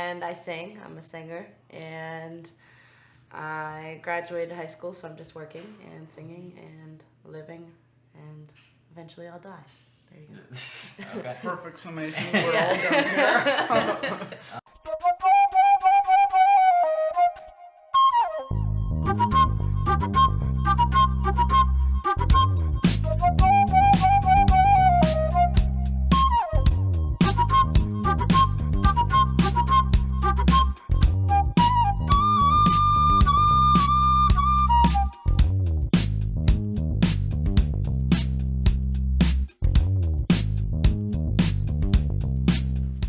and I sing. I'm a singer, and I graduated high school, so I'm just working and singing and living, and eventually I'll die. There you go. Okay. Perfect summation. We're all done here.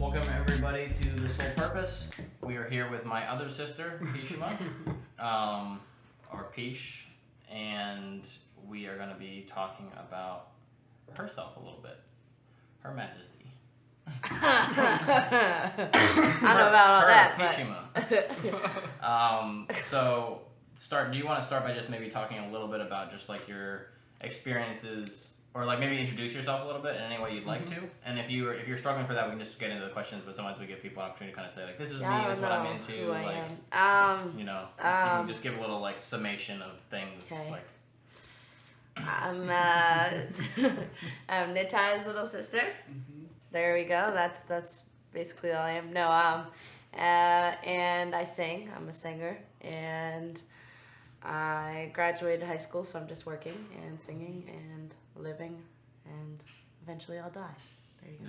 Welcome everybody to The Soul Purpose. We are here with my other sister, Pishima, or Pish, and we are going to be talking about herself a little bit. Her Majesty. I don't know about all that, but So, do you want to start by just maybe talking a little bit about just like your experiences, or like maybe introduce yourself a little bit in any way you'd like to? And if you're struggling for that, we can just get into the questions. But sometimes we give people an opportunity to kind of say like, "This is me. This is what I'm into." Who I Like, am. you can just give a little like summation of things. Okay. Like, I'm I'm Nitai's little sister. There we go. That's basically all I am. No, and I sing. I'm a singer, and I graduated high school, so I'm just working and singing and living, and eventually I'll die. There you go.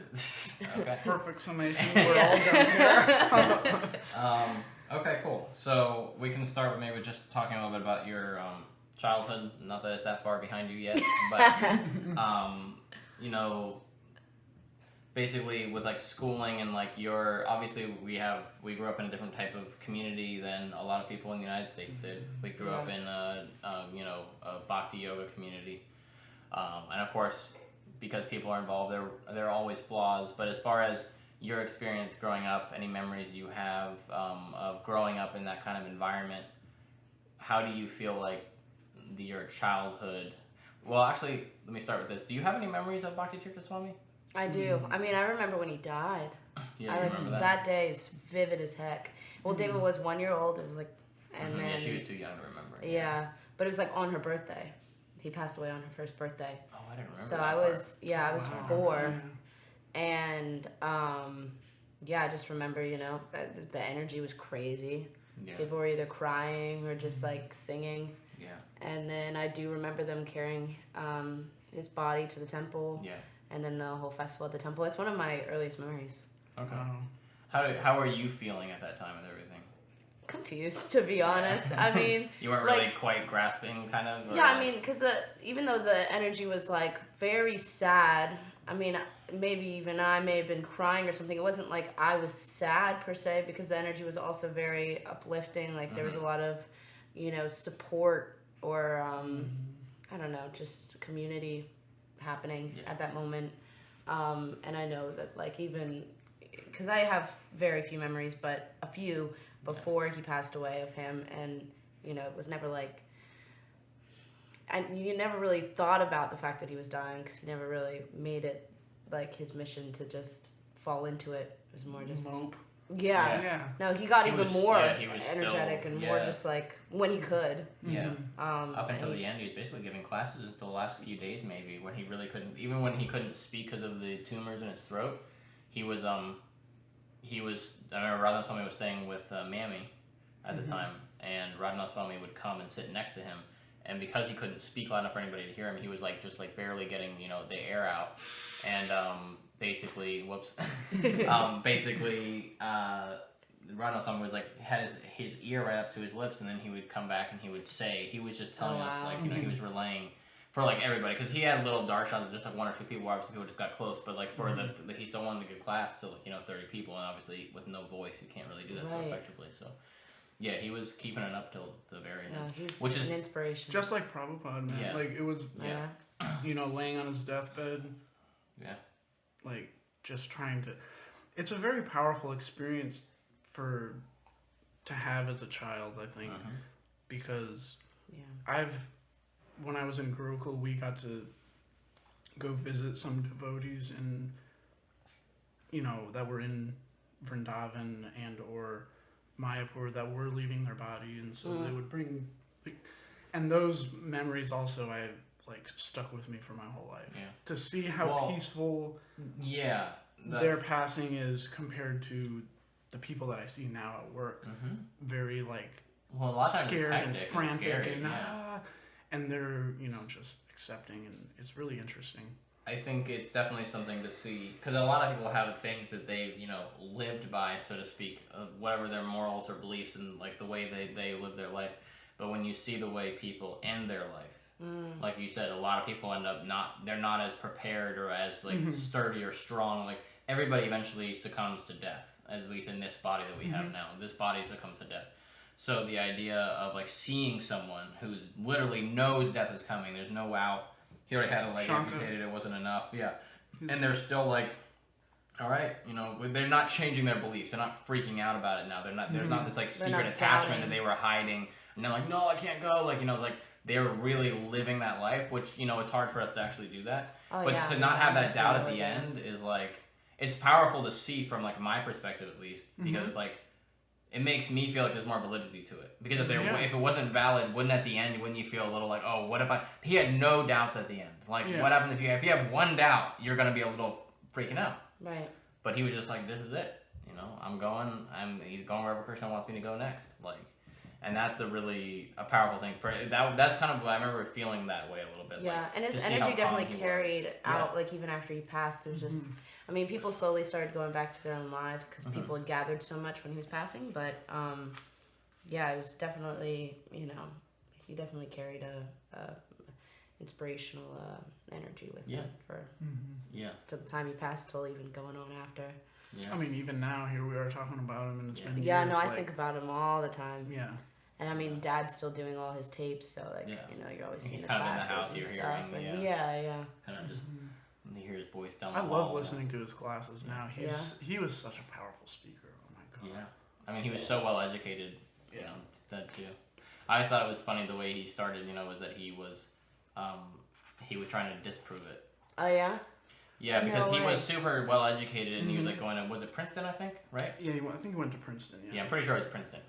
Okay. Perfect summation. We're all done here. Okay, cool. So we can start with maybe just talking a little bit about your childhood. Not that it's that far behind you yet, but basically with like schooling and like obviously we grew up in a different type of community than a lot of people in the United States did. We grew up in a bhakti yoga community, and of course because people are involved, there are always flaws. But as far as your experience growing up, any memories you have of growing up in that kind of environment, how do you feel like your childhood? Well, actually, let me start with this. Do you have any memories of Bhakti Tirtha Swami? I do. I mean, I remember when he died. Yeah, you remember that? That day is vivid as heck. Well, David was 1 year old. It was like, and then yeah, she was too young to remember. Yeah, but it was like on her birthday. He passed away on her first birthday. Oh, I didn't remember. So that I was, part. I was 4, and I just remember, the energy was crazy. Yeah. People were either crying or just like singing. Yeah. And then I do remember them carrying his body to the temple. Yeah. And then the whole festival at the temple. It's one of my earliest memories. Okay. How are you feeling at that time with everything? Confused, to be honest. I mean, you weren't really quite grasping, kind of. Yeah, I mean, because even though the energy was like very sad, I mean, maybe even I may have been crying or something. It wasn't like I was sad per se, because the energy was also very uplifting. Like there was a lot of, support or I don't know, just community happening at that moment. And I know that like even because I have very few memories, but a few before he passed away of him, and it was never like, and you never really thought about the fact that he was dying, because he never really made it like his mission to just fall into it. It was more just Mope. Yeah. No, he got even more energetic still, and more just like when he could. Yeah. Up until the end, he was basically giving classes until the last few days, maybe, when he really couldn't. Even when he couldn't speak because of the tumors in his throat, he was. I remember Radha Swami was staying with Mammy at the time, and Radha Swami would come and sit next to him, and because he couldn't speak loud enough for anybody to hear him, he was like just like barely getting the air out, and basically, Rhino Swami was like had his ear right up to his lips, and then he would come back and he would say, he was just telling us like he was relaying for like everybody, because he had little darshan of just like 1 or 2 people. Obviously, people just got close, but like for he still wanted to give class to like 30 people, and obviously with no voice, you can't really do that so effectively. So yeah, he was keeping it up till the very end, which is an inspiration. Just like Prabhupada, man. Yeah. Like it was, laying on his deathbed. Yeah. Like just trying to. It's a very powerful experience to have as a child, I think, because when I was in Gurukul, we got to go visit some devotees that were in Vrindavan and or Mayapur that were leaving their body, and so they would bring, and those memories also I like stuck with me for my whole life. Yeah. To see how peaceful their passing is compared to the people that I see now at work, very like a lot of scared and frantic and and they're just accepting, and it's really interesting. I think it's definitely something to see, because a lot of people have things that they've lived by, so to speak, whatever their morals or beliefs and like the way they live their life. But when you see the way people end their life, like you said, a lot of people end up they're not as prepared or as like sturdy or strong. Like everybody eventually succumbs to death, at least in this body that we have now. This body succumbs to death. So the idea of like seeing someone who's literally knows death is coming, there's no wow, he already had a leg amputated, it wasn't enough, and they're still like, all right, they're not changing their beliefs, they're not freaking out about it now. They're not. There's not this like secret attachment that they were hiding, and they're like, no, I can't go. Like like they're really living that life, which it's hard for us to actually do that. To not have that doubt at the end is like, it's powerful to see from like my perspective at least, because like it makes me feel like there's more validity to it. Because if it wasn't valid, wouldn't you feel a little like, oh, what if he had no doubts at the end. Like what happens if you have one doubt, you're gonna be a little freaking out. Right. But he was just like, this is it. I'm going wherever Krishna wants me to go next. Like, and that's a powerful thing for that. That's kind of what I remember feeling that way a little bit. Yeah, like, and his energy definitely carried out. Like even after he passed, there's just, I mean, people slowly started going back to their own lives because people had gathered so much when he was passing. But it was definitely, he definitely carried a inspirational energy with him for to the time he passed till even going on after. Yeah. I mean, even now here we are talking about him, and it's been years, I think about him all the time. Yeah. And I mean, Dad's still doing all his tapes, so like you're always seeing the classes and stuff. Hearing, and kind of just you hear his voice down the the wall. I love listening to his classes now. He was such a powerful speaker. Oh my god. Yeah. I mean, he was so well educated. That too. I always thought it was funny the way he started. Was that he was trying to disprove it. Oh yeah. Yeah, because he was super well educated, and he was like going to, was it Princeton, I think, right? Yeah, I think he went to Princeton. Yeah, I'm pretty sure it was Princeton.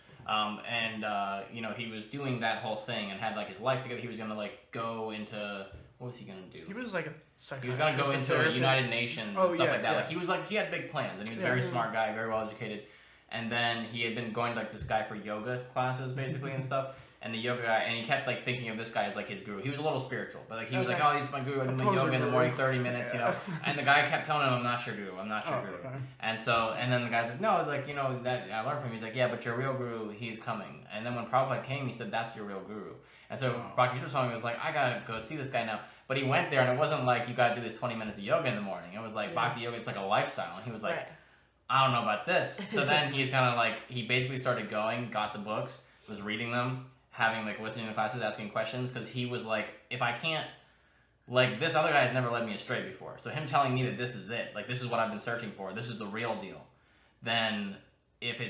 He was doing that whole thing and had like his life together. He was gonna like go into, what was he gonna do? He was like a psychiatrist. He was gonna go into the United Nations and stuff like that. Yeah. Like he had big plans, and he was a very smart guy, very well educated. And then he had been going to like this guy for yoga classes, basically, and stuff. And the yoga guy, and he kept like thinking of this guy as like his guru. He was a little spiritual, but like he was like, oh, he's my guru. I do yoga in the morning, 30 minutes, And the guy kept telling him, I'm not your guru. I'm not your guru. Okay. And then the guy's like, no, it's like that I learned from him. He's like, yeah, but your real guru, he's coming. And then when Prabhupada came, he said, that's your real guru. And so Bhakti Swami was like, I gotta go see this guy now. But he went there, and it wasn't like you gotta do this 20 minutes of yoga in the morning. It was like Bhakti yoga. It's like a lifestyle. And he was like, I don't know about this. So then he's kind of like, he basically started going, got the books, was reading them, listening to classes, asking questions, because he was like, if I can't, like, this other guy has never led me astray before, so him telling me that this is it, like, this is what I've been searching for, this is the real deal, then if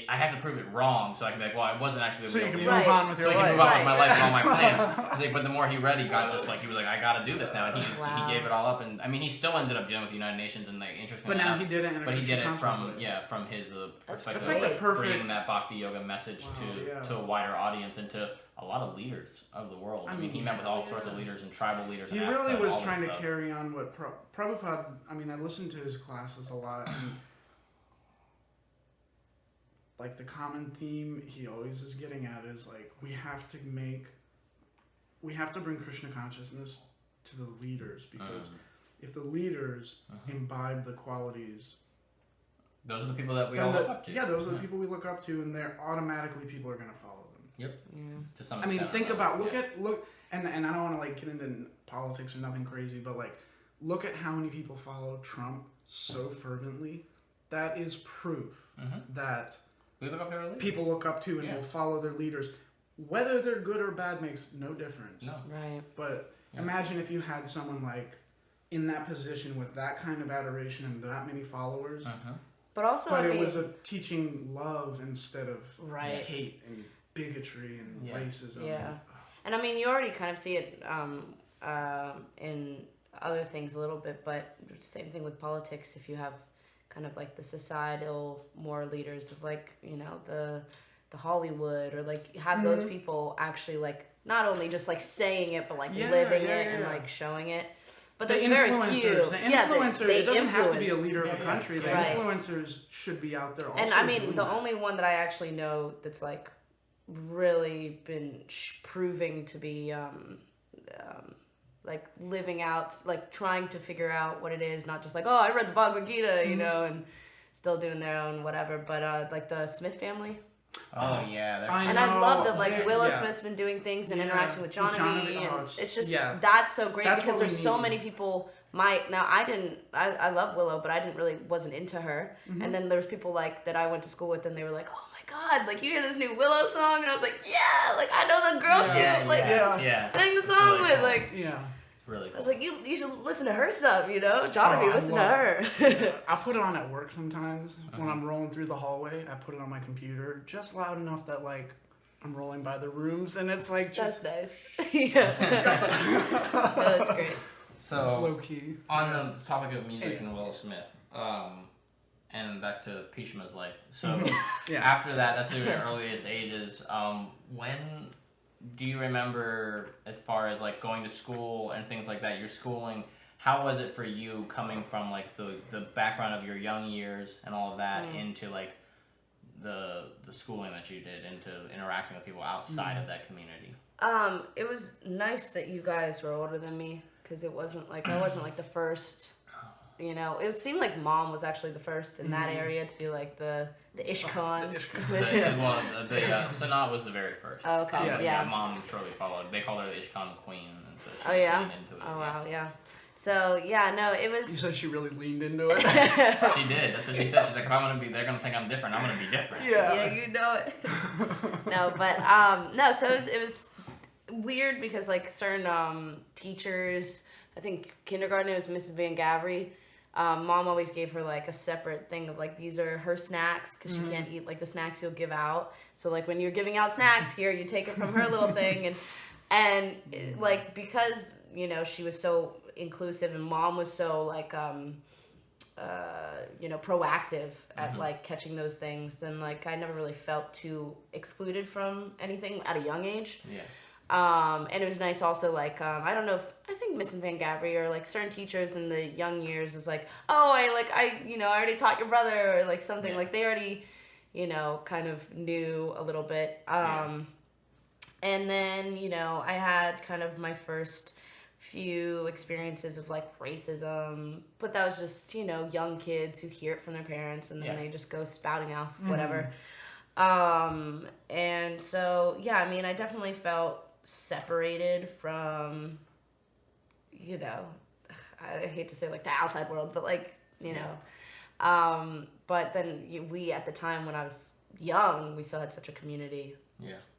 I have to prove it wrong, so I can be like, well, it wasn't actually the real deal. So you can move on with your life. So I can move on with my life and all my plans. But the more he read, he got just like, he was like, I gotta do this now, and he gave it all up, and I mean, he still ended up dealing with the United Nations, and like, interestingly enough, he did it. But he did it from his perspective, like bringing that Bhakti Yoga message to a wider audience and to a lot of leaders of the world. I mean, he met with all sorts of leaders and tribal leaders. He really was trying to carry on what Prabhupada. I mean, I listened to his classes a lot, and like the common theme he always is getting at is like we have to bring Krishna consciousness to the leaders, because if the leaders imbibe the qualities, those are the people that we all look up to. Yeah, those are the people we look up to, and they're automatically people are going to follow them. Yep. Yeah. To some extent. I mean, think about and I don't want to like get into politics or nothing crazy, but like look at how many people follow Trump so fervently. That is proof that we look up their leaders. People look up to and will follow their leaders. Whether they're good or bad makes no difference. No. Right. But imagine if you had someone like in that position with that kind of adoration and that many followers. But it was a teaching love instead of hate and bigotry and racism. Yeah. And I mean, you already kind of see it in other things a little bit, but same thing with politics. If you have kind of like the societal more leaders of like, you know, the Hollywood, or like have those people actually like not only just like saying it but like living it and like showing it. But there's very few. The influencers, it doesn't have to be a leader of a country. The influencers should be out there also. And I mean, the only one that I actually know that's like really been proving to be like living out, like trying to figure out what it is, not just like, oh, I read the Bhagavad Gita, you know, and still doing their own whatever. But like the Smith family. Oh yeah, and I love that like Willow Smith's been doing things and interacting with Johnny, and it's just that's so great because there's so many people. I love Willow, but I wasn't into her. And then there's people like that I went to school with, and they were like, oh my god, like you hear this new Willow song, and I was like, yeah, like I know the girl shit, like sing the song really with cool. Like really cool. I was like, you should listen to her stuff, you know, Johnny, listen to her. I put it on at work sometimes when I'm rolling through the hallway. I put it on my computer just loud enough that like I'm rolling by the rooms, and it's like just that's nice. Yeah, that's great. So it's low key. On the topic of music and Willow Smith, and back to Pishima's life. So after that's in the earliest ages. When do you remember, as far as like going to school and things like that, your schooling, how was it for you coming from like the background of your young years and all of that into like the schooling that you did, into interacting with people outside of that community? It was nice that you guys were older than me, because it wasn't like I wasn't like the first. You know, it seemed like Mom was actually the first in that area to be like the Ishkons. The Sanat was the very first. Oh, okay, Mom shortly followed. They called her the Ishkan Queen, and so she leaned into it. Oh wow, yeah. So no, it was. You said she really leaned into it. She did. That's what she said. She's like, if I'm gonna be, they're gonna think I'm different. I'm gonna be different. Yeah, you know it. No, but no. So it was weird because like certain teachers, I think kindergarten it was Mrs. Van Gavry. Mom always gave her like a separate thing of like, these are her snacks, because she can't eat like the snacks you'll give out. So like when you're giving out snacks here, you take it from her little thing, and like because you know she was so inclusive and Mom was so like you know, proactive at like catching those things, then like I never really felt too excluded from anything at a young age. Yeah. And it was nice also, like, I don't know if, I think Mrs. Van Gavry or, like, certain teachers in the young years was like, oh, I already taught your brother, or, like, something. Like, they already, you know, kind of knew a little bit. And then, you know, I had kind of my first few experiences of, like, racism. But that was just, you know, young kids who hear it from their parents, and then they just go spouting off whatever. And so, I mean, I definitely felt separated from, you know, I hate to say like the outside world, but like, you know, but then we, at the time when I was young, we still had such a community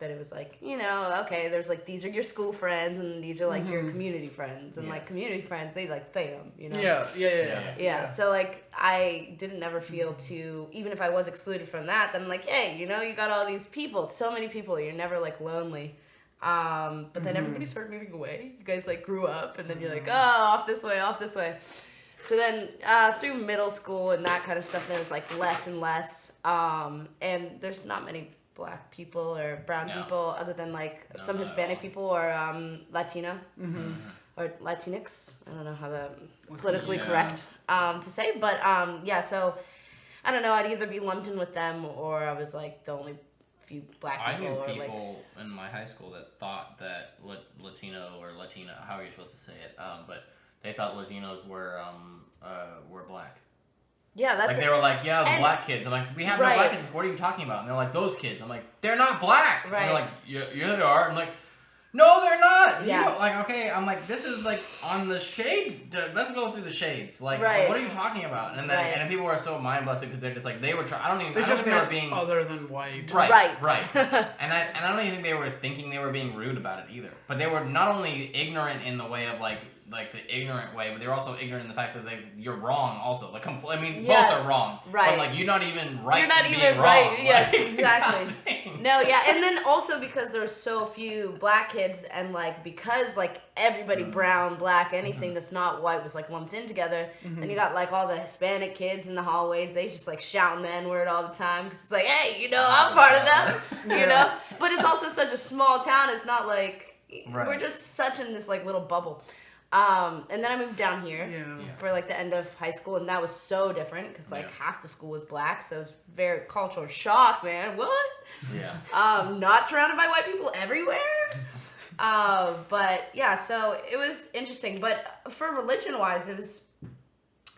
that it was like, you know, okay, there's like, these are your school friends and these are like your community friends, and like community friends, they like fam, you know? Yeah. So like, I didn't ever feel too, even if I was excluded from that, then I'm like, hey, you know, you got all these people, so many people, you're never like lonely. But then everybody started moving away. You guys like grew up, and then you're like, oh, off this way. So then through middle school and that kind of stuff, there was like less and less. And there's not many Black people or brown people other than like some Hispanic people or Latino or Latinx. I don't know how the politically correct to say, but so I don't know. I'd either be lumped in with them, or I was like the only few Black people. I knew people in my high school that thought that Latino or Latina, how are you supposed to say it? But they thought Latinos were Black. Yeah, that's like they were like, the Black kids. I'm like, we have no Black kids. What are you talking about? And they're like, those kids. I'm like, they're not Black. Right. And they're like, yeah, they are. I'm like, no, they're not. Yeah. You know, like, okay, I'm like, this is like on the shade. Let's go through the shades. Like, what are you talking about? And then and people are so mind busted because they're just like, they were trying. I don't think they were being other than white. Right. And I don't even think they were thinking they were being rude about it either. But they were not only ignorant in the way of like like the ignorant way, but they're also ignorant in the fact that you're wrong also. Like both are wrong. Right. But like you're not even right. You're not in even being right. Wrong. Yes, Like, exactly. No, yeah, and then also because there were so few black kids, and like because like everybody brown, black, anything that's not white was like lumped in together. Then you got like all the Hispanic kids in the hallways. They just like shouting the N-word all the time because it's like, hey, you know, I'm part of them. You know, but it's also such a small town. It's not like we're just such in this like little bubble. And then I moved down here for like the end of high school, and that was so different because like half the school was black, so it was very cultural shock, man. What? Yeah. Not surrounded by white people everywhere. But yeah, so it was interesting. But for religion-wise,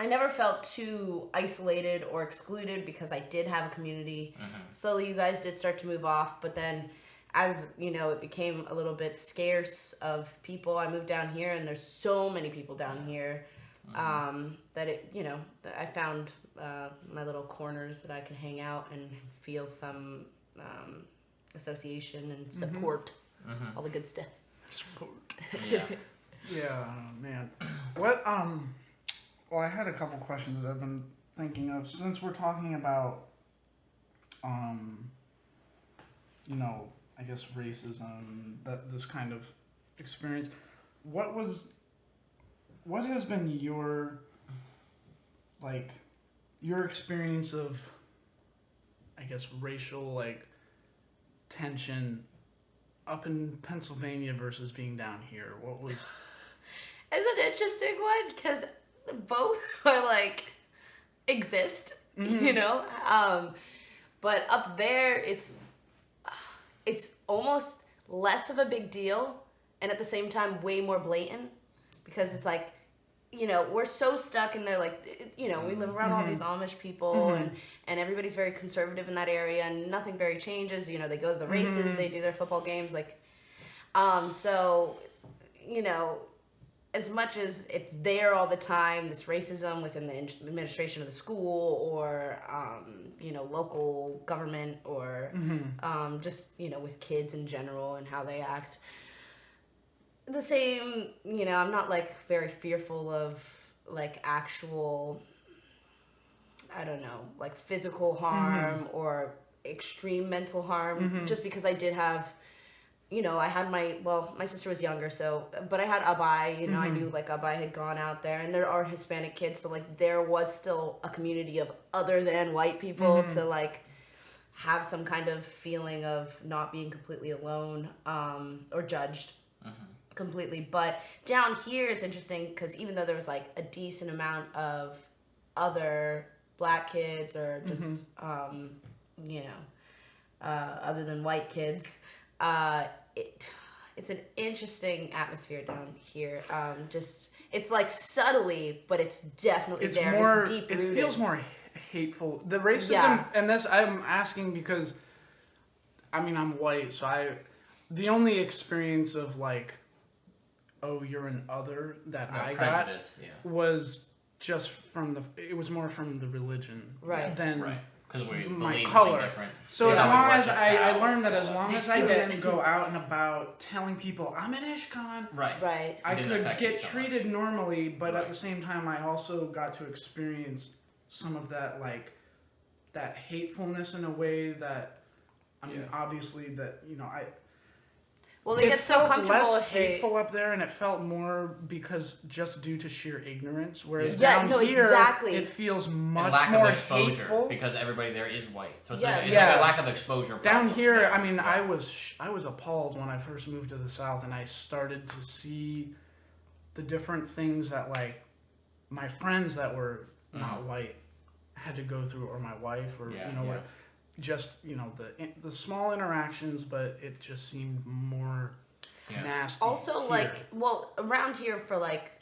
I never felt too isolated or excluded because I did have a community. Slowly, you guys did start to move off, but then as, you know, it became a little bit scarce of people, I moved down here, and there's so many people down here that it, you know, that I found my little corners that I could hang out and feel some association and support, all the good stuff. Support. Yeah. Yeah, man. What, well, I had a couple questions that I've been thinking of. Since we're talking about, you know, I guess racism, this kind of experience, what has been your experience of, I guess, racial, like, tension up in Pennsylvania versus being down here? What was... It's an interesting one because both are like exist, you know. But up there, it's almost less of a big deal, and at the same time, way more blatant because it's like, you know, we're so stuck in there. Like, you know, we live around all these Amish people, and everybody's very conservative in that area, and nothing very changes. You know, they go to the races, they do their football games, like, so, you know, as much as it's there all the time, this racism within the administration of the school or, you know, local government or just, you know, with kids in general and how they act. The same, you know, I'm not, like, very fearful of, like, actual, I don't know, like, physical harm or extreme mental harm just because I did have... You know, I had my sister was younger, so, but I had Abai, you know, I knew, like, Abai had gone out there, and there are Hispanic kids, so, like, there was still a community of other than white people to, like, have some kind of feeling of not being completely alone, or judged completely. But down here, it's interesting, because even though there was, like, a decent amount of other black kids, or just, you know, other than white kids, it's an interesting atmosphere down here. Just it's like subtly, but it's definitely there. More, it's deep rooted. It feels more hateful. The racism, and this I'm asking because, I mean, I'm white, so the only experience of like, oh, you're an other that I got was just from it was more from the religion, than because we my believe color. Different. So as long as I learned that as long as I didn't go out and about telling people I'm an Ishkan, I could get treated normally, but at the same time I also got to experience some of that, like, that hatefulness in a way that, I mean, obviously that, you know, well, they get so comfortable less with hateful up there, and it felt more because just due to sheer ignorance. Whereas down here, it feels much lack more of exposure hateful because everybody there is white. So it's, Yeah. like, it's like a lack of exposure. Down here, I mean, I was appalled when I first moved to the South, and I started to see the different things that, like, my friends that were not white had to go through, or my wife, or just, you know, the small interactions, but it just seemed more nasty. Also, here. like, well, around here for, like,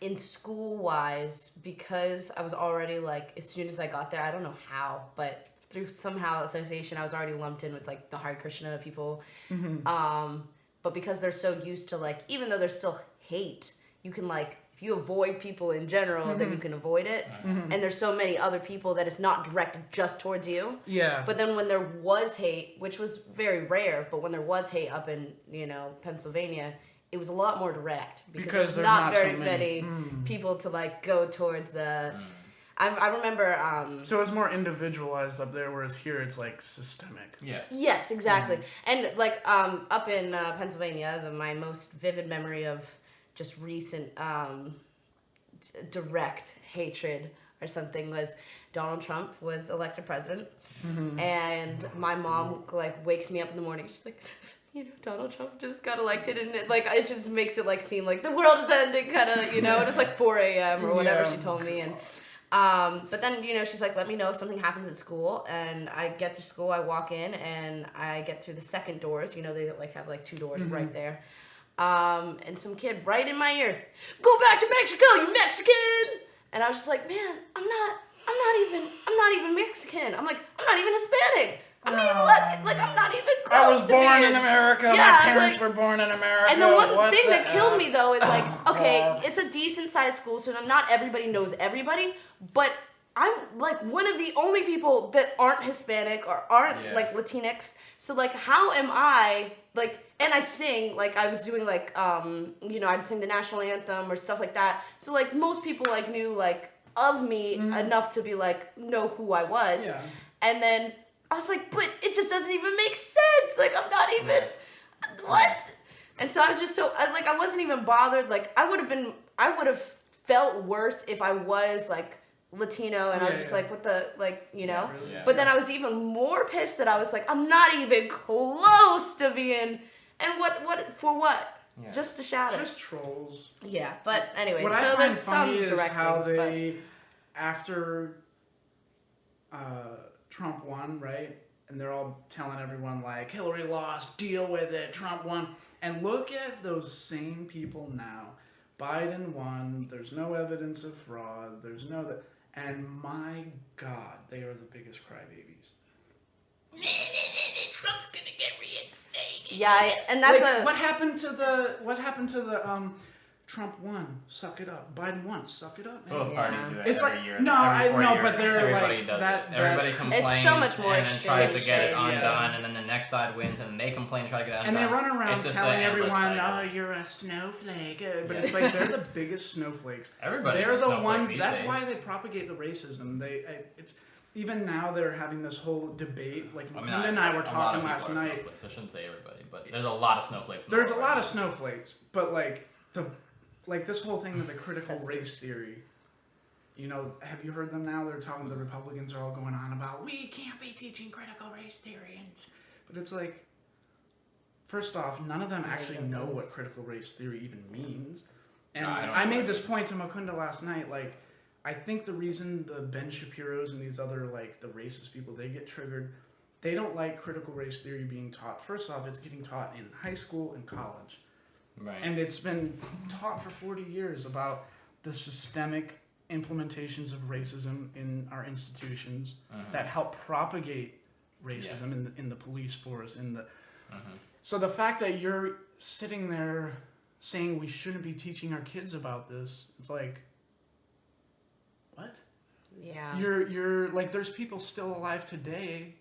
in school wise, because I was already, like, as soon as I got there, I don't know how, but through somehow association, I was already lumped in with, like, the Hare Krishna people. But because they're so used to, like, even though there's still hate, you can, like, if you avoid people in general, then you can avoid it. And there's so many other people that it's not directed just towards you. Yeah. But then when there was hate, which was very rare, but when there was hate up in, you know, Pennsylvania, it was a lot more direct because Because there's there's not not so very many. many people to like go towards the. I remember. So it's more individualized up there, whereas here it's like systemic. Yeah. Yes, exactly. And like up in Pennsylvania, my most vivid memory of just recent direct hatred or something was Donald Trump was elected president, and my mom like wakes me up in the morning. She's like, you know, Donald Trump just got elected, and it just makes it like seem like the world is ending, kind of, you know. It was like 4 a.m. or whatever she told me, and but then, you know, she's like, let me know if something happens at school, and I get to school, I walk in, and I get through the second doors. You know, they like have like 2 doors right there, and some kid right in my ear, go back to Mexico, you Mexican, and I was just like, man, I'm not even Mexican. I'm like, I'm not even Hispanic. I'm not even Latin. Like, I'm not even close I was to born being. in America. Yeah, My it's parents like- were born in America. And the one What thing the that killed F? me though is like, okay, God. it's a decent sized school, so not everybody knows everybody, but I'm like one of the only people that aren't Hispanic or aren't like Latinx. So like, how am I like? And I sing, like I was doing like you know, I'd sing the national anthem or stuff like that. So like most people like knew like of me enough to be like know who I was. Yeah. And then I was like, but it just doesn't even make sense. Like I'm not even what? And so I was just so I wasn't even bothered. Like I would have felt worse if I was like Latino and I was just like, what the, like, you know? Really? Yeah. But then I was even more pissed that I was like, I'm not even close to being, and what, for what? Yeah. Just to shatter. Just trolls. Yeah, but anyway, What so I find there's funny some is direct how things, they, after Trump won, right? And they're all telling everyone like, Hillary lost, deal with it, Trump won. And look at those same people now. Biden won, there's no evidence of fraud, there's no that, and my God, they are the biggest crybabies. Trump's gonna get reinstated. Yeah, and that's like, what happened to the Trump won, suck it up. Biden won, suck it up. Man. Both parties do that It's every like- year. no, every I 4 know, years. but they're everybody like does that- it. Everybody that- complains so much more and then tries to get it extreme. undone, and then the next side wins, and then they complain and try to get it And undone. they run around It's just telling an endless everyone, cycle. "Oh, you're a snowflake," but Yeah. it's like they're the biggest snowflakes. Everybody's They're a the snowflake ones. these That's days. why they propagate the racism. It's even now they're having this whole debate. Like I mean, Mukunda and I were a lot talking of last people are night. snowflakes. I shouldn't say everybody, but there's a lot of snowflakes. In the There's a world lot right of snowflakes, but like this whole thing with the critical Sensitive. race theory. You know, have you heard them now? They're talking. The Republicans are all going on about we can't be teaching critical race theory, but it's like, first off, none of them actually know what critical race theory even means. And No, I don't I know made what this it is. point to Mukunda last night. Like, I think the reason the Ben Shapiros and these other like the racist people, they get triggered. They don't like critical race theory being taught. First off, it's getting taught in high school and college. Right. And it's been taught for 40 years about the systemic implementations of racism in our institutions that help propagate racism in the police force. So the fact that you're sitting there saying we shouldn't be teaching our kids about this, it's like, what? Yeah. You're like, there's people still alive today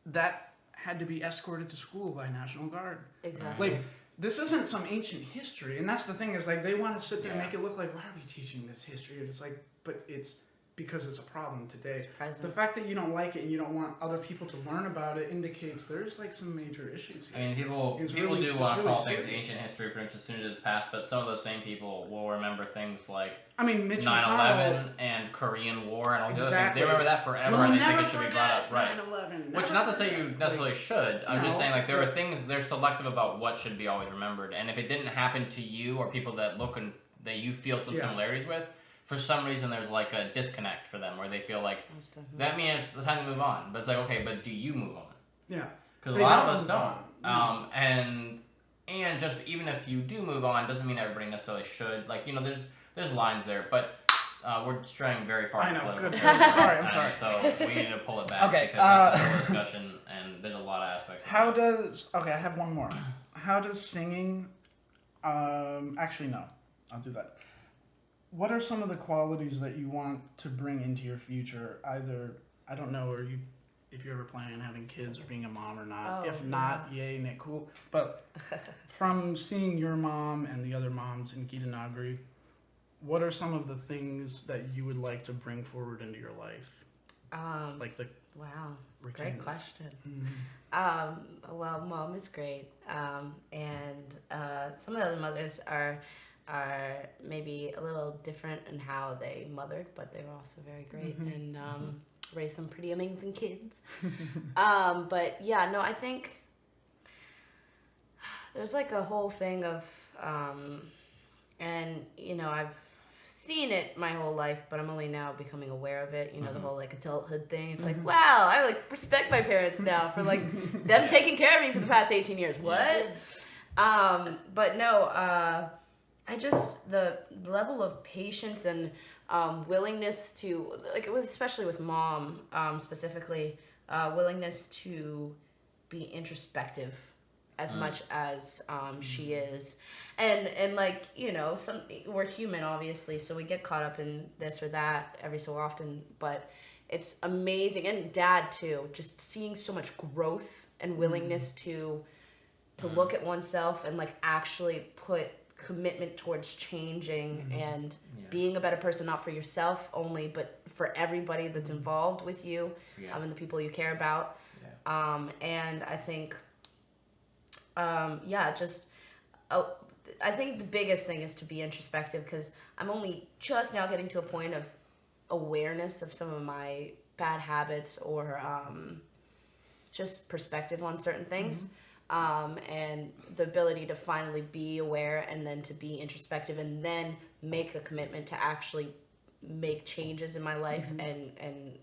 that had to be escorted to school by National Guard. Exactly. Like, this isn't some ancient history, and that's the thing is like they want to sit there and Yeah. make it look like why are we teaching this history? And it's like, but it's because it's a problem today. It's present. The fact that you don't like it and you don't want other people to learn about it indicates there's like some major issues I here. mean, people It's do really- want it's to really call things serious. ancient history pretty much as soon as it's past, but some of those same people will remember things like I mean, Mitch 9/11 and Korean War and all the other things. Exactly. They remember that forever, We'll and they never think it should be brought up. Right. 9/11. Which, not to say you necessarily should. I'm just no, saying, like, there are but- things, they're selective about what should be always remembered. And if it didn't happen to you or people that look and that you feel some Yeah. similarities with, for some reason there's like a disconnect for them where they feel like, Most definitely. that means it's the time to move on. But it's like, okay, but do you move on? Yeah. Because a They lot of don't us move don't. on. And just even if you do move on, doesn't mean everybody necessarily should. Like, you know, there's lines there, but we're straying very far. I into know. political Good. territory. I'm sorry. So we need to pull it back Okay, because it's a whole discussion and there's a lot of aspects. of How it. does I have one more. How does singing actually no. I'll do that. What are some of the qualities that you want to bring into your future? Either I don't know, or if you're ever planning on having kids or being a mom or not. Oh, If not, yay, Nick, cool. But from seeing your mom and the other moms in Gita Nagari, what are some of the things that you would like to bring forward into your life? Like the Wow, routine. great question. Mm-hmm. Well, mom is great, and some of the other mothers are maybe a little different in how they mothered, but they were also very great and raised some pretty amazing kids. But yeah, no, I think there's like a whole thing of, and you know, I've seen it my whole life, but I'm only now becoming aware of it. You know, the whole like adulthood thing. It's like, wow, I like respect my parents now for like them taking care of me for the past 18 years. What? But no, I just the level of patience and willingness to like, especially with mom specifically, willingness to be introspective as much as she is. And like, you know, we're human, obviously, so we get caught up in this or that every so often, but it's amazing. And dad too, just seeing so much growth and willingness to look at oneself and like actually put commitment towards changing and being a better person, not for yourself only, but for everybody that's involved with you and the people you care about. And I think I think the biggest thing is to be introspective, because I'm only just now getting to a point of awareness of some of my bad habits or just perspective on certain things. And the ability to finally be aware and then to be introspective and then make a commitment to actually make changes in my life and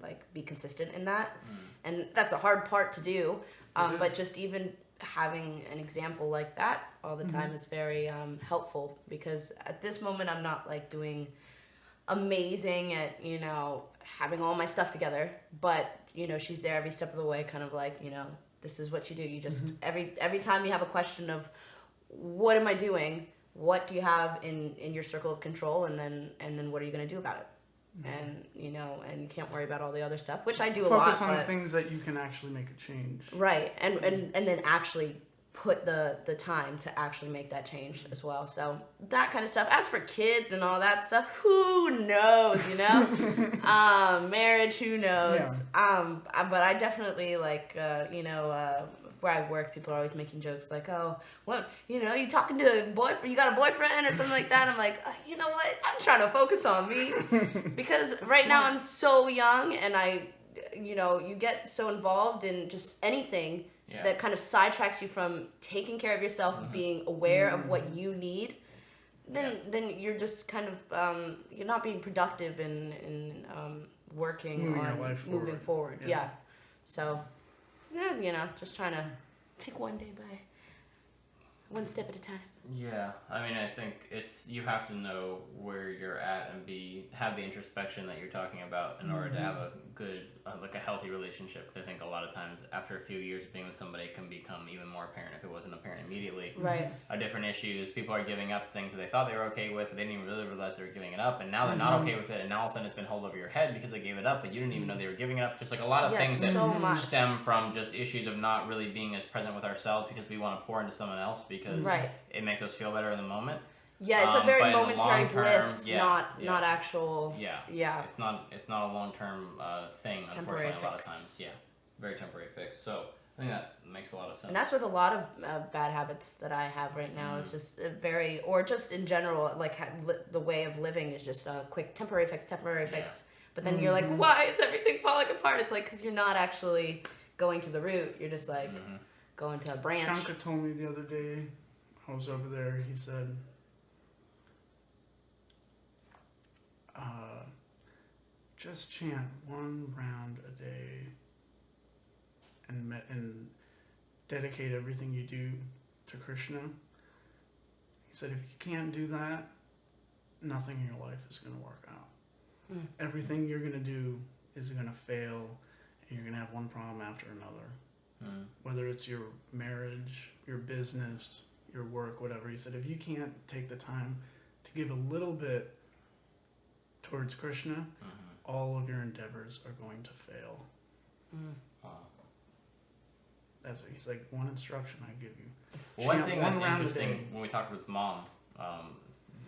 like be consistent in that. And that's a hard part to do. But just even having an example like that all the time is very helpful, because at this moment I'm not like doing amazing at, you know, having all my stuff together, but you know, she's there every step of the way, kind of like, you know, this is what you do. You just every time you have a question of what am I doing, what do you have in your circle of control, and then what are you going to do about it? And you know, and you can't worry about all the other stuff, which I do a lot. Focus on the things that you can actually make a change. Right, and then actually put the time to actually make that change as well. So that kind of stuff. As for kids and all that stuff, who knows, you know? Marriage, who knows? Yeah. But I definitely like, you know, where I work, people are always making jokes like, oh, what, you know, you talking to a boyfriend, you got a boyfriend or something like that. I'm like, you know what? I'm trying to focus on me, because right now I'm so young, and you know, you get so involved in just anything that kind of sidetracks you from taking care of yourself, being aware of what you need. Then you're just kind of you're not being productive in working on moving forward. Yeah. So you know, just trying to take one day by one step at a time. Yeah, I mean, I think you have to know where you're at and have the introspection that you're talking about in order to have a good, like a healthy relationship. Because I think a lot of times after a few years of being with somebody, it can become even more apparent if it wasn't apparent immediately. Right. Different issues. People are giving up things that they thought they were okay with, but they didn't even really realize they were giving it up, and now they're not okay with it, and now all of a sudden it's been held over your head because they gave it up, but you didn't even know they were giving it up. Just like a lot of things that stem from just issues of not really being as present with ourselves because we want to pour into someone else because it makes us feel better in the moment. Yeah, it's a very momentary bliss, not actual. Yeah. It's not a long-term thing. Temporary unfortunately, a lot of times. Yeah, very temporary fix. So I think that makes a lot of sense. And that's with a lot of bad habits that I have right now. It's just or just in general, like the way of living is just a quick temporary fix. But then you're like, why is everything falling apart? It's like because you're not actually going to the root. You're just like going to a branch. Shanka told me the other day, I was over there, he said, just chant one round a day and dedicate everything you do to Krishna. He said, if you can't do that, nothing in your life is going to work out. Everything you're going to do is going to fail, and you're going to have one problem after another. Whether it's your marriage, your business, your work, whatever. He said, if you can't take the time to give a little bit towards Krishna, all of your endeavors are going to fail. Wow. He's like, one instruction I give you. One thing that's interesting when we talked with Mom,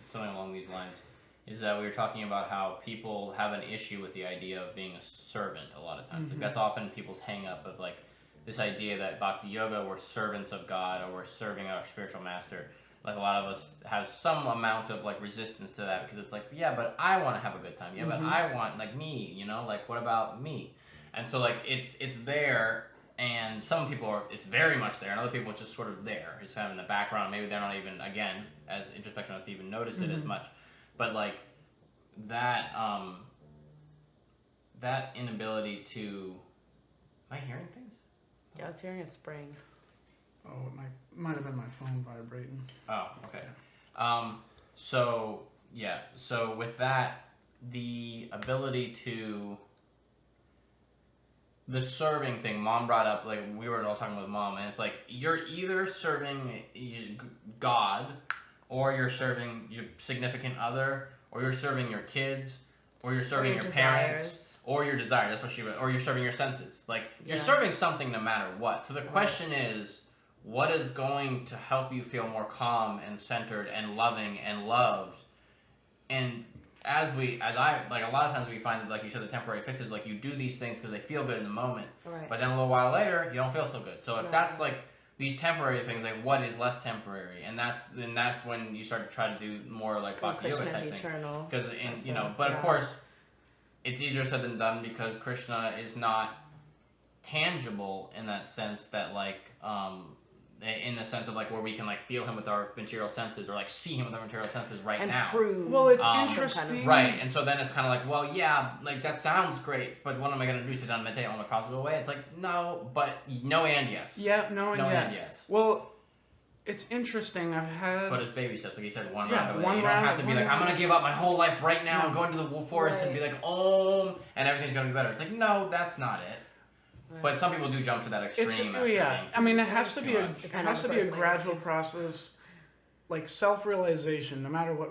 something along these lines, is that we were talking about how people have an issue with the idea of being a servant a lot of times. Like that's often people's hang up of like this idea that Bhakti Yoga, we're servants of God or we're serving our spiritual master. Like a lot of us have some amount of like resistance to that because it's like, yeah, but I want to have a good time. Yeah, but I want like me, you know, like what about me? And so like it's there, and some people are it's very much there, and other people it's just sort of there. It's kind of in the background. Maybe they're not even again as introspective enough to even notice it as much. But like that that inability to am I hearing things? Yeah, I was hearing a spring. Oh, it might have been my phone vibrating. Oh, okay. So yeah, so with that, the ability to the serving thing, Mom brought up, like we were all talking with Mom, and it's like you're either serving God, or you're serving your significant other, or you're serving your kids, or you're serving your parents, or your desire. That's what she. Or you're serving your senses. Like you're serving something no matter what. So the question is, what is going to help you feel more calm and centered and loving and loved? And as I like a lot of times we find that, like you said, the temporary fixes, like you do these things because they feel good in the moment, but then a little while later you don't feel so good. So if that's like these temporary things, like what is less temporary, and that's when you start to try to do more like Bhakti Yoga type eternal. Because you know, but of course, it's easier said than done because Krishna is not tangible in that sense that like in the sense of like where we can like feel him with our material senses or like see him with our material senses right and now. Prove well, it's interesting, right? And so then it's kind of like, well, yeah, like that sounds great, but what am I going to do? Sit down and meditate on the problems go away? It's like no, but no and yes. Yeah, no and yes. Well, it's interesting. I've had. But it's baby steps, like you said, one round away. One you don't round, have to be like, I'm going to give up my whole life right now and go into the forest and be like, and everything's going to be better. It's like, no, that's not it. Right. But some people do jump to that extreme. I mean, it has to be a gradual process, like self-realization. No matter what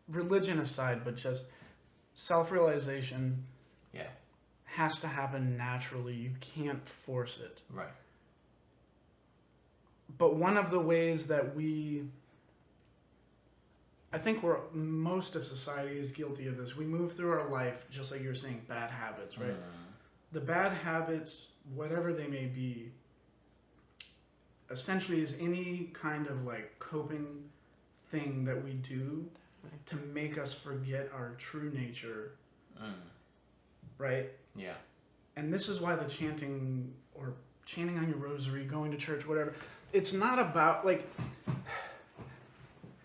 religion aside, but just self-realization. Yeah. Has to happen naturally. You can't force it. Right. But one of the ways that I think most of society is guilty of this. We move through our life, just like you were saying, bad habits, right? The bad habits, whatever they may be, essentially is any kind of like coping thing that we do to make us forget our true nature. Right? Yeah. And this is why the chanting on your rosary, going to church, whatever, it's not about like,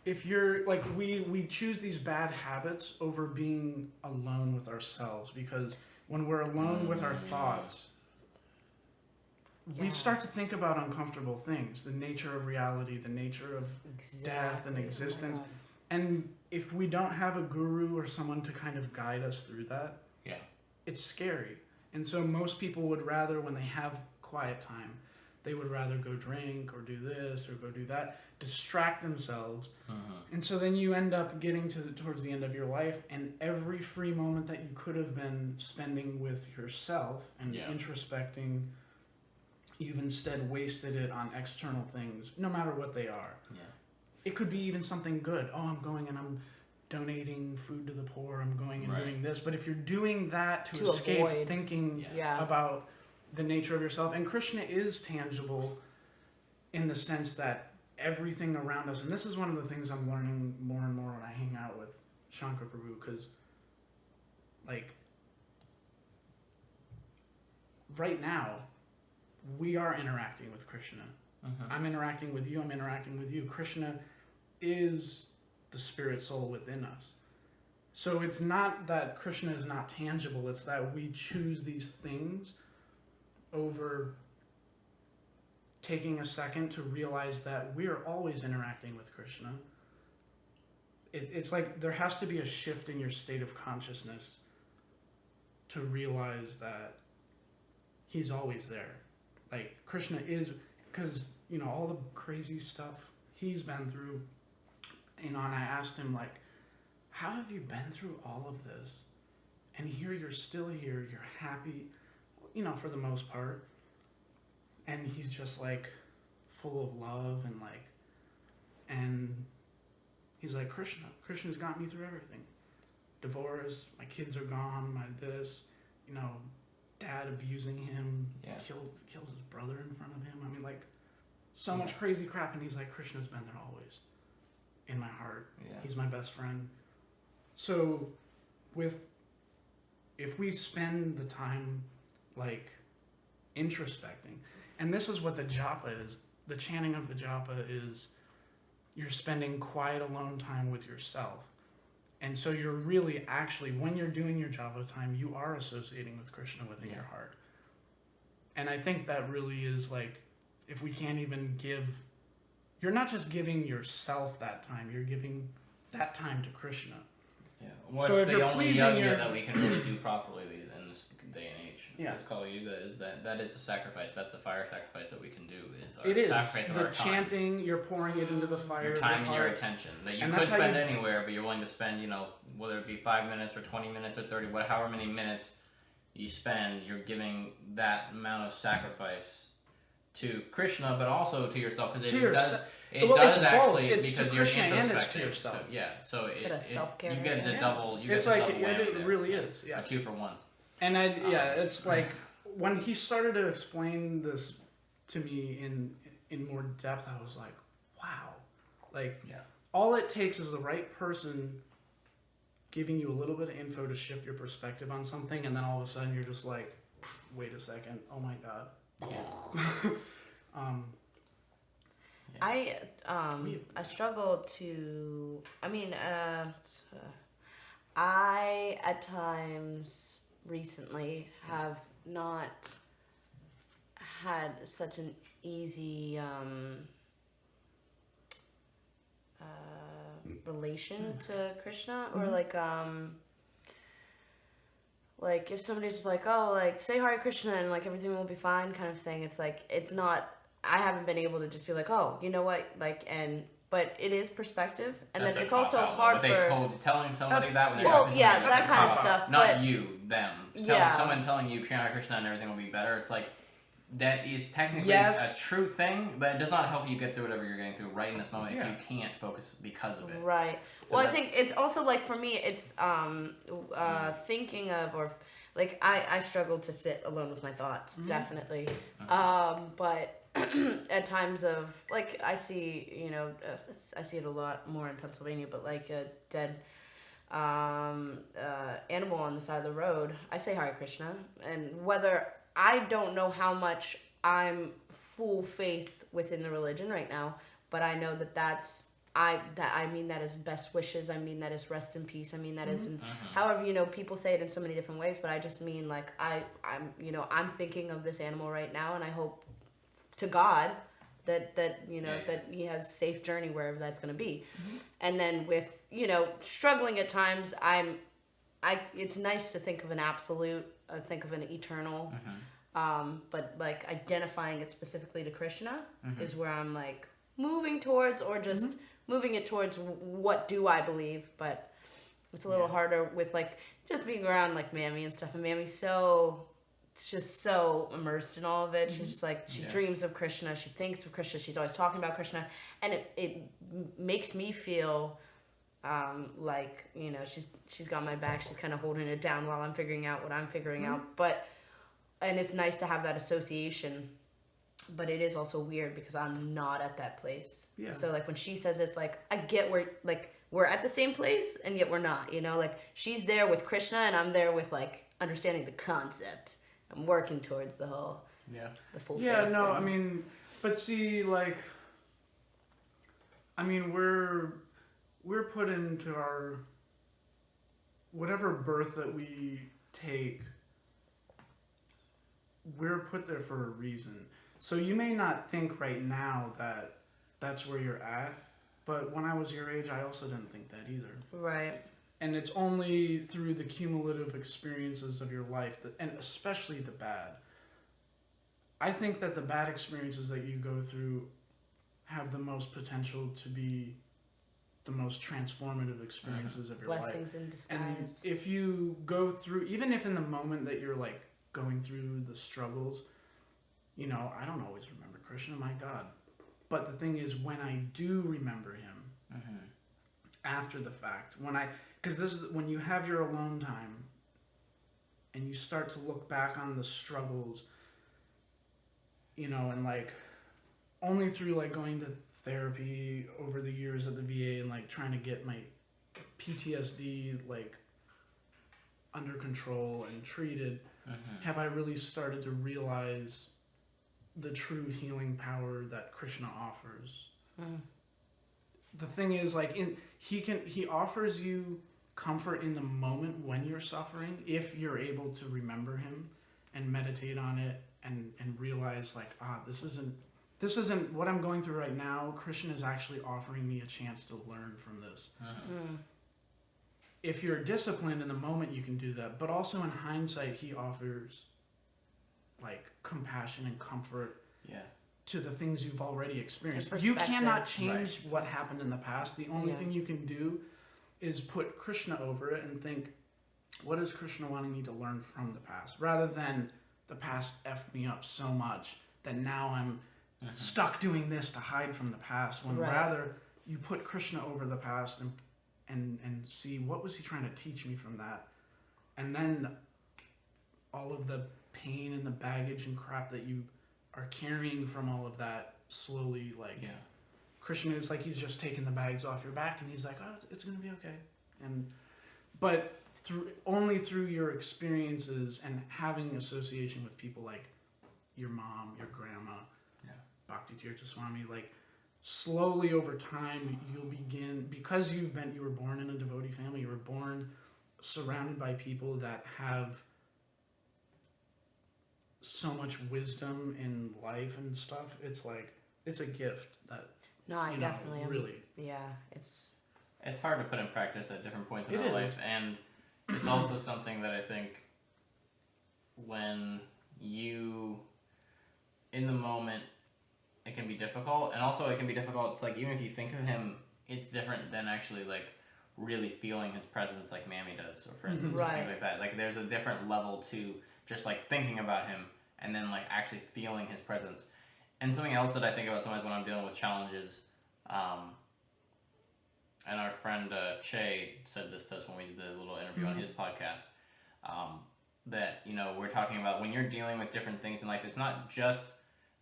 if you're like, we choose these bad habits over being alone with ourselves, because when we're alone with our thoughts, we start to think about uncomfortable things, the nature of reality, the nature of death and existence. And if we don't have a guru or someone to kind of guide us through that, it's scary. And so most people would rather, when they have quiet time, they would rather go drink or do this or go do that, distract themselves. And so then you end up getting towards the end of your life, and every free moment that you could have been spending with yourself and introspecting, you've instead wasted it on external things, no matter what they are. It could be even something good. Oh, I'm going and I'm donating food to the poor, I'm going and doing this. But if you're doing that to escape avoid thinking about the nature of yourself, and Krishna is tangible in the sense that everything around us, and this is one of the things I'm learning more and more when I hang out with Shankar Prabhu, because like right now we are interacting with Krishna. I'm interacting with you, I'm interacting with you. Krishna is the spirit soul within us. So it's not that Krishna is not tangible, it's that we choose these things over taking a second to realize that we are always interacting with Krishna. It's like there has to be a shift in your state of consciousness to realize that he's always there. Like Krishna is, because you know all the crazy stuff he's been through, you know, and I asked him like, how have you been through all of this? And here you're still here, you're happy. you know, for the most part. And he's just like full of love and he's like, Krishna's got me through everything. Divorce, my kids are gone, my this, you know, dad abusing him, kills his brother in front of him. I mean, like, so much crazy crap, and he's like, Krishna's been there always, in my heart. Yeah. He's my best friend. So, if we spend the time, like, introspecting, and this is what the japa is, the chanting of the japa is, you're spending quiet alone time with yourself. And so you're really actually, when you're doing your japa time, you are associating with Krishna within your heart. And I think that really is like, if we can't even give, you're not just giving yourself that time, you're giving that time to Krishna. Yeah. What's so the only yajna that we can really do properly in this day and age? Yeah. It's called yoga. That is a sacrifice. That's the fire sacrifice that we can do. Sacrifice of the chanting. You're pouring it into the fire. Your time and your attention that you could spend anywhere, but you're willing to spend. You know, whether it be 5 minutes or 20 minutes or 30, however many minutes you spend, you're giving that amount of sacrifice to Krishna, but also to yourself, because it does actually, it's because to you're Krishna and introspective. it's to yourself. So self-care. You get the double. You it's get like the double whammy it really is. Yeah. A 2 for 1. And it's like when he started to explain this to me in more depth, I was like, wow. Like, all it takes is the right person giving you a little bit of info to shift your perspective on something, and then all of a sudden you're just like, wait a second, oh my god. I struggle to. I mean, I at times recently have not had such an easy relation to Krishna, or like if somebody's like, oh, like say Hare Krishna and like everything will be fine kind of thing. It's like, it's not, I haven't been able to just be like, oh, you know what, like, but it is perspective, and then it's also hard for telling somebody that when they're that kind of stuff. Not you, them. Someone telling you Hare Krishna and everything will be better. It's like, that is technically a true thing, but it does not help you get through whatever you're getting through right in this moment if you can't focus because of it. Right. So well, I think it's also like, for me, it's thinking of, or like I struggle to sit alone with my thoughts, definitely. But at times of, like, I see, you know, I see it a lot more in Pennsylvania, but like a dead animal on the side of the road, I say Hare Krishna, and whether I don't know how much I'm full faith within the religion right now, but I know I mean that as best wishes. I mean that as rest in peace. I mean that as however, you know, people say it in so many different ways, but I just mean like I'm thinking of this animal right now, and I hope to God that you know that he has a safe journey wherever that's going to be. And then with, you know, struggling at times, it's nice to think of an absolute, think of an eternal, but like identifying it specifically to Krishna is where I'm like moving towards, or just moving it towards what do I believe. But it's a little harder with like just being around like Mammy and stuff, and Mammy's just so immersed in all of it. She's just like, she dreams of Krishna, she thinks of Krishna, she's always talking about Krishna, and it makes me feel like, you know, she's got my back, she's kind of holding it down while I'm figuring out what I'm figuring out. And it's nice to have that association, but it is also weird because I'm not at that place. So like when she says, it's like, I get where, like, we're at the same place and yet we're not, you know, like she's there with Krishna and I'm there with like understanding the concept. I'm working towards the whole the full faith thing. I mean, but see, like, I mean, we're put into our, whatever birth that we take, we're put there for a reason. So you may not think right now that that's where you're at, but when I was your age, I also didn't think that either. Right. And it's only through the cumulative experiences of your life, and especially the bad. I think that the bad experiences that you go through have the most potential to be the most transformative experiences of your life. Blessings in disguise. And if you go through, even if in the moment that you're like going through the struggles, you know, I don't always remember Krishna, my God. But the thing is, when I do remember him, after the fact, because this is when you have your alone time, and you start to look back on the struggles, you know, and like, only through like going to therapy over the years at the VA and like trying to get my PTSD like under control and treated, have I really started to realize the true healing power that Krishna offers. The thing is, like, he offers you comfort in the moment when you're suffering, if you're able to remember him and meditate on it and realize, like, this isn't what I'm going through right now. Krishna is actually offering me a chance to learn from this. If you're disciplined in the moment, you can do that. But also in hindsight, he offers like compassion and comfort to the things you've already experienced. You cannot change what happened in the past. The only thing you can do is put Krishna over it and think, what is Krishna wanting me to learn from the past? Rather than the past effed me up so much that now I'm stuck doing this to hide from the past. When rather you put Krishna over the past and see what was he trying to teach me from that. And then all of the pain and the baggage and crap that you are carrying from all of that slowly, like, Krishna is like, he's just taking the bags off your back and he's like, oh, it's going to be okay. But only through your experiences and having association with people like your mom, your grandma, Bhakti Tirtha Swami, like, slowly over time you'll begin, because you were born in a devotee family, you were born surrounded by people that have so much wisdom in life and stuff. It's like, it's a gift that I definitely really it's hard to put in practice at different points in our life, and it's also something that I think when you in the moment, it can be difficult, and also it can be difficult, like, even if you think of him, it's different than actually, like, really feeling his presence like Mammy does, or for instance, or things like that. Like, there's a different level to just, like, thinking about him, and then, like, actually feeling his presence. And something else that I think about sometimes when I'm dealing with challenges, and our friend Che said this to us when we did the little interview on his podcast, that, you know, we're talking about when you're dealing with different things in life, it's not just,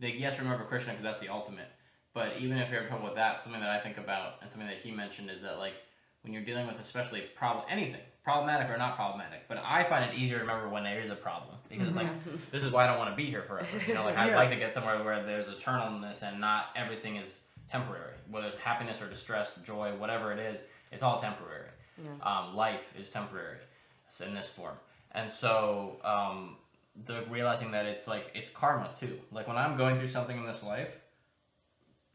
like, yes, remember Krishna because that's the ultimate, but even if you're having trouble with that, something that I think about and something that he mentioned is that, like, when you're dealing with especially anything, problematic or not problematic, but I find it easier to remember when there is a problem, because like, this is why I don't want to be here forever, you know, like, I'd like to get somewhere where there's eternalness and not everything is temporary, whether it's happiness or distress, joy, whatever it is, it's all temporary. Life is temporary in this form, and so the realizing that it's like, it's karma too. Like, when I'm going through something in this life,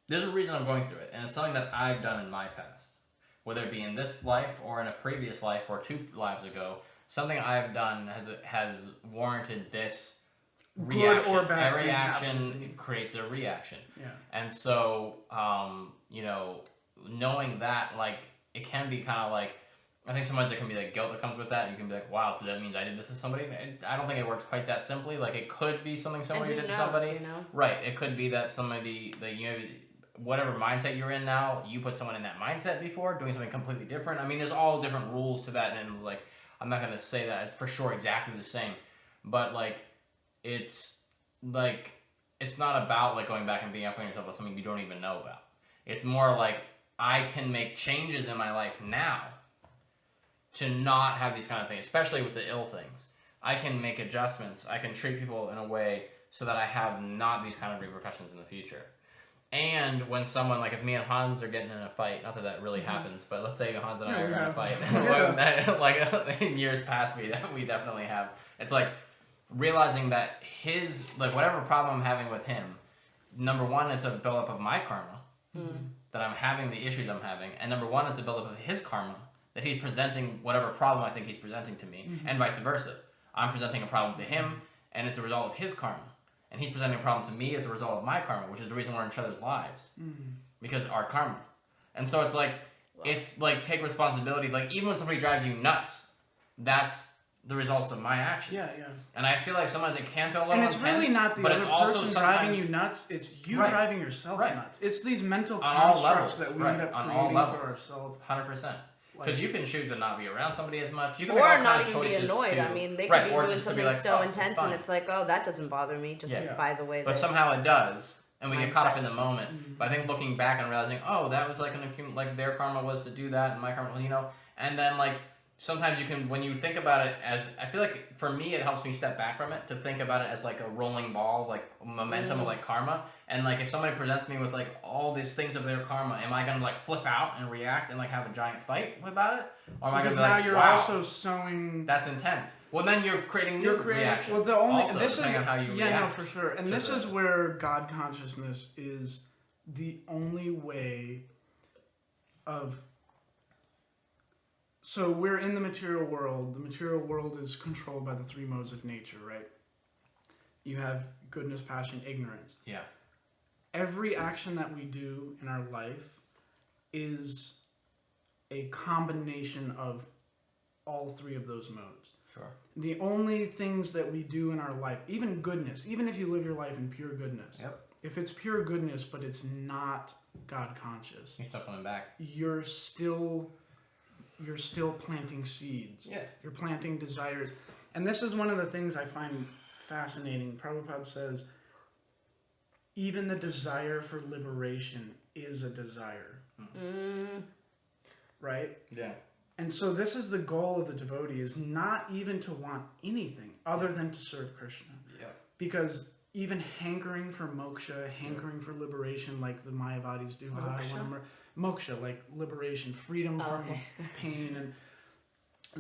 there's a reason I'm going through it, and it's something that I've done in my past, whether it be in this life or in a previous life or 2 lives ago. Something I've done has warranted this reaction. Good or bad. Every action creates a reaction. And so, you know, knowing that, like, it can be kind of like, I think sometimes there can be like guilt that comes with that. You can be like, wow, so that means I did this to somebody? I don't think it works quite that simply. Like, it could be something somebody did to somebody. You know? Right. It could be that somebody, that, you know, whatever mindset you're in now, you put someone in that mindset before, doing something completely different. I mean, there's all different rules to that, and like, I'm not going to say that it's for sure exactly the same, but like, it's not about like going back and being up on yourself about something you don't even know about. It's more like, I can make changes in my life now to not have these kind of things, especially with the ill things. I can make adjustments. I can treat people in a way so that I have not these kind of repercussions in the future. And when someone, like, if me and Hans are getting in a fight, not that that really happens, but let's say Hans and I are in a fight, like, in years past, we definitely have. It's like realizing that his, like, whatever problem I'm having with him, number one, it's a buildup of my karma, that I'm having the issues I'm having, and number one, it's a buildup of his karma, that he's presenting whatever problem I think he's presenting to me, and vice versa. I'm presenting a problem to him, and it's a result of his karma. And he's presenting a problem to me as a result of my karma, which is the reason we're in each other's lives. Because our karma. And so it's like, take responsibility. Like, even when somebody drives you nuts, that's the results of my actions. Yeah, yeah. And I feel like sometimes it can feel a little intense. And it's really not the other person driving you nuts. It's you driving yourself nuts. It's these mental constructs that we end up creating for ourselves. 100%. Because you can choose to not be around somebody as much. You can or not even be annoyed. I mean, they could be doing something so intense, and it's like, oh, that doesn't bother me. Just by the way. But somehow it does. And we get caught up in the moment. Mm-hmm. But I think looking back and realizing, oh, that was like their karma was to do that, and my karma, and then like sometimes you can, when you think about it as, I feel like for me it helps me step back from it to think about it as like a rolling ball, like momentum of like karma. And like if somebody presents me with like all these things of their karma, am I gonna like flip out and react and like have a giant fight about it, or am I gonna be like, you're also sowing? That's intense. Well, then you're creating new reactions. Well, this is on how you react. For sure. And this is where God consciousness is the only way of. So we're in the material world. The material world is controlled by the three modes of nature, right? You have goodness, passion, ignorance. Yeah. Every action that we do in our life is a combination of all three of those modes. Sure. The only things that we do in our life, even goodness, even if you live your life in pure goodness, if it's pure goodness but it's not God conscious, you're still coming back. You're still planting seeds. Yeah. You're planting desires. And this is one of the things I find fascinating. Prabhupada says, even the desire for liberation is a desire. Mm. Right? Yeah. And so this is the goal of the devotee, is not even to want anything other than to serve Krishna. Yeah. Because even hankering for moksha, hankering for liberation, like the Mayavadis do. Moksha, like liberation, freedom from pain, and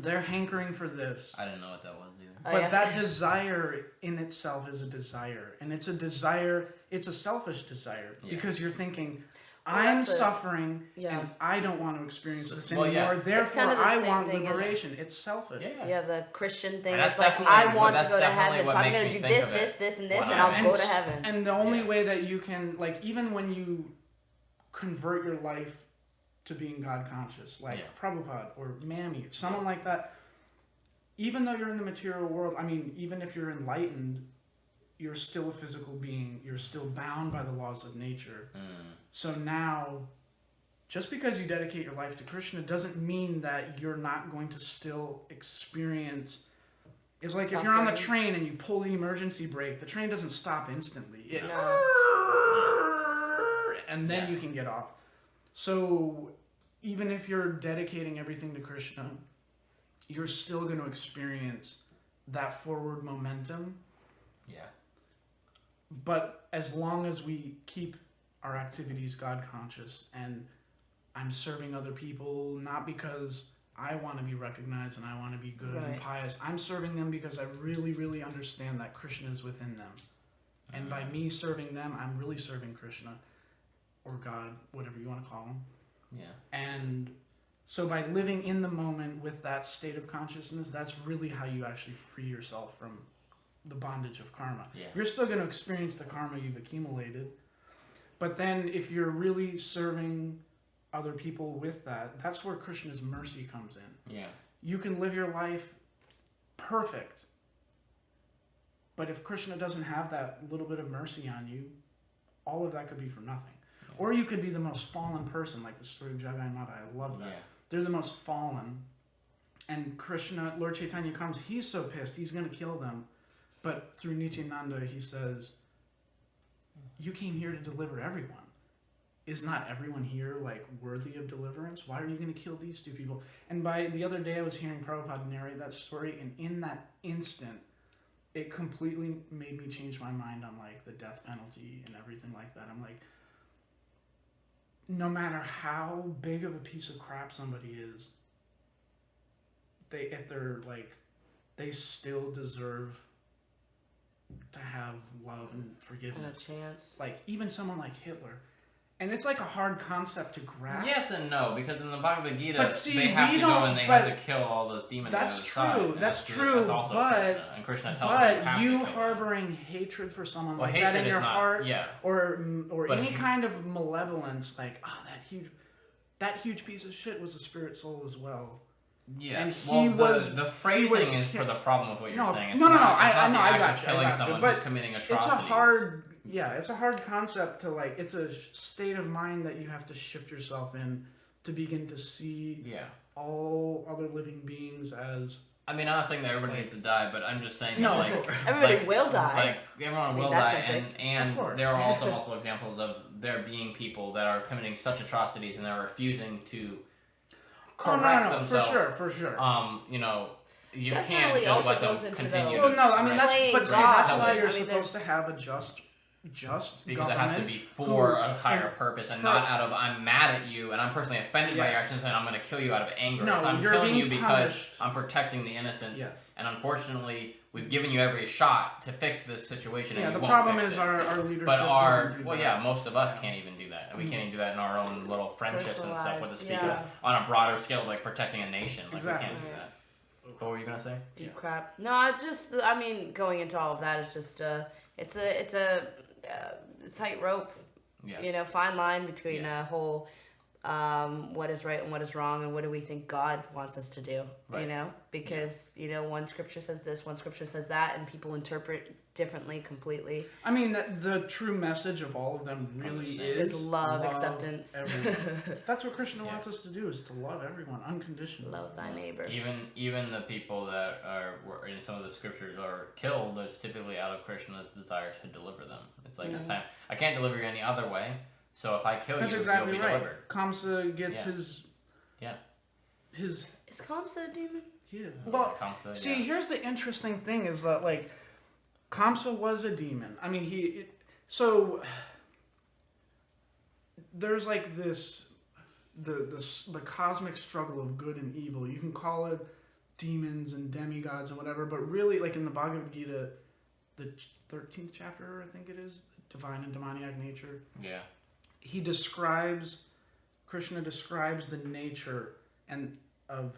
they're hankering for this. I didn't know what that was either. But that desire in itself is a desire. And it's a desire, it's a selfish desire. Because you're thinking, I'm suffering and I don't want to experience this anymore. Therefore, I want liberation. It's selfish. Yeah, the Christian thing is like, I want to go to heaven, so I'm going to do this, and this, and I'll go to heaven. And the only way that you can, like, even when you convert your life to being God conscious, like Prabhupada or Mammy, someone like that, even though you're in the material world, I mean, even if you're enlightened, you're still a physical being. You're still bound by the laws of nature. So now, just because you dedicate your life to Krishna doesn't mean that you're not going to still experience. It's like suffering. If you're on the train and you pull the emergency brake, the train doesn't stop instantly. And then you can get off. So even if you're dedicating everything to Krishna, you're still going to experience that forward momentum. Yeah. But as long as we keep our activities God conscious, and I'm serving other people not because I want to be recognized and I want to be good and pious. I'm serving them because I really, really understand that Krishna is within them. And by me serving them, I'm really serving Krishna. Or God, whatever you want to call him. Yeah. And so by living in the moment with that state of consciousness, that's really how you actually free yourself from the bondage of karma. Yeah. You're still going to experience the karma you've accumulated. But then if you're really serving other people with that, that's where Krishna's mercy comes in. Yeah. You can live your life perfect. But if Krishna doesn't have that little bit of mercy on you, all of that could be for nothing. Or you could be the most fallen person, like the story of Jagai Mata. I love that. Yeah. They're the most fallen. And Krishna, Lord Chaitanya comes, he's so pissed, he's going to kill them. But through Nityananda, he says, you came here to deliver everyone. Is not everyone here, like, worthy of deliverance? Why are you going to kill these two people? And by the other day, I was hearing Prabhupada narrate that story, and in that instant, it completely made me change my mind on, like, the death penalty and everything like that. I'm like, no matter how big of a piece of crap somebody is, they still deserve to have love and forgiveness. And a chance. Like, even someone like Hitler. And it's like a hard concept to grasp. Yes and no, because in the Bhagavad Gita, they have to go and they have to kill all those demons. That's true. That's true. That's also Krishna. And Krishna tells but you harboring hatred for someone like that in your heart, or any kind of malevolence, like, oh, that huge piece of shit was a spirit soul as well. Yeah, and he the phrasing is for the problem with what you're saying. It's I got you. Killing someone who's committing atrocities. It's a hard concept to like. It's a state of mind that you have to shift yourself in to begin to see all other living beings as. I mean, I'm not saying that everybody needs to die, but I'm just saying that, everybody will die. Like everyone will die, and there are also multiple examples of there being people that are committing such atrocities and they're refusing to. Correct themselves. For sure. You know, you Definitely can't just let them continue. Well, no, I mean that's why you're supposed to have a just because government. It has to be for a higher purpose and not out of I'm mad at you and I'm personally offended by your actions and I'm going to kill you out of anger. No, I'm killing you because I'm protecting the innocents. Yes. And unfortunately, we've given you every shot to fix this situation. Yeah, and the won't problem fix is it. our leadership But doesn't do that. most of us can't even do that. And we can't even do that in our own little friendships and stuff with the speaker. Yeah. On a broader scale, like protecting a nation. Like Exactly. we can't do that. What were you gonna say? Deep crap. No, I mean, going into all of that is just it's a tightrope. Yeah. You know, fine line between a whole what is right and what is wrong and what do we think God wants us to do. Right. You know, because you know one scripture says this, one scripture says that, and people interpret differently completely. I mean, the true message of all of them really is love, acceptance. That's what Krishna wants us to do, is to love everyone unconditionally. Love thy neighbor. Even the people that were in some of the scriptures are killed is typically out of Krishna's desire to deliver them. It's like it's time. I can't deliver you any other way. So if I kill you, exactly you'll be right. delivered. Kamsa gets his. Is Kamsa a demon? Yeah. Well, Kamsa, see, here's the interesting thing: is that like, Kamsa was a demon. I mean, so there's like this, the cosmic struggle of good and evil. You can call it demons and demigods and whatever, but really, like in the Bhagavad Gita, the 13th chapter, I think it is, divine and demoniac nature. Yeah. Krishna describes the nature and of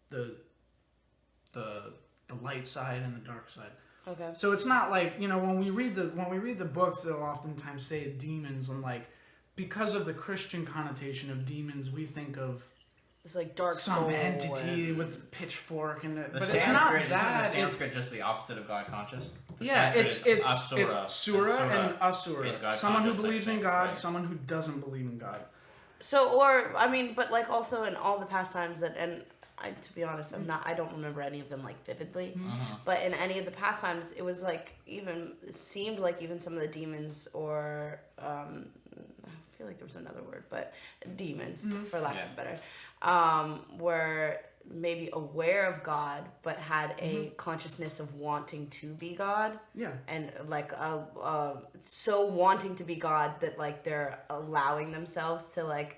the light side and the dark side. Okay. So it's not like, you know, when we read the books, they'll oftentimes say demons, and like because of the Christian connotation of demons, we think of it's like dark some soul entity with a pitchfork and but Sanskrit, it's not that. Isn't the Sanskrit just the opposite of God conscious? It's Sura and Asura. Someone who believes in God, right. Someone who doesn't believe in God. So, or I mean, but like also in all the pastimes to be honest, I don't remember any of them like vividly. Mm-hmm. But in any of the pastimes, it was like it seemed like even some of the demons or I feel like there was another word, but demons for lack of a better, were maybe aware of God, but had a consciousness of wanting to be God. Yeah. And like so wanting to be God that like they're allowing themselves to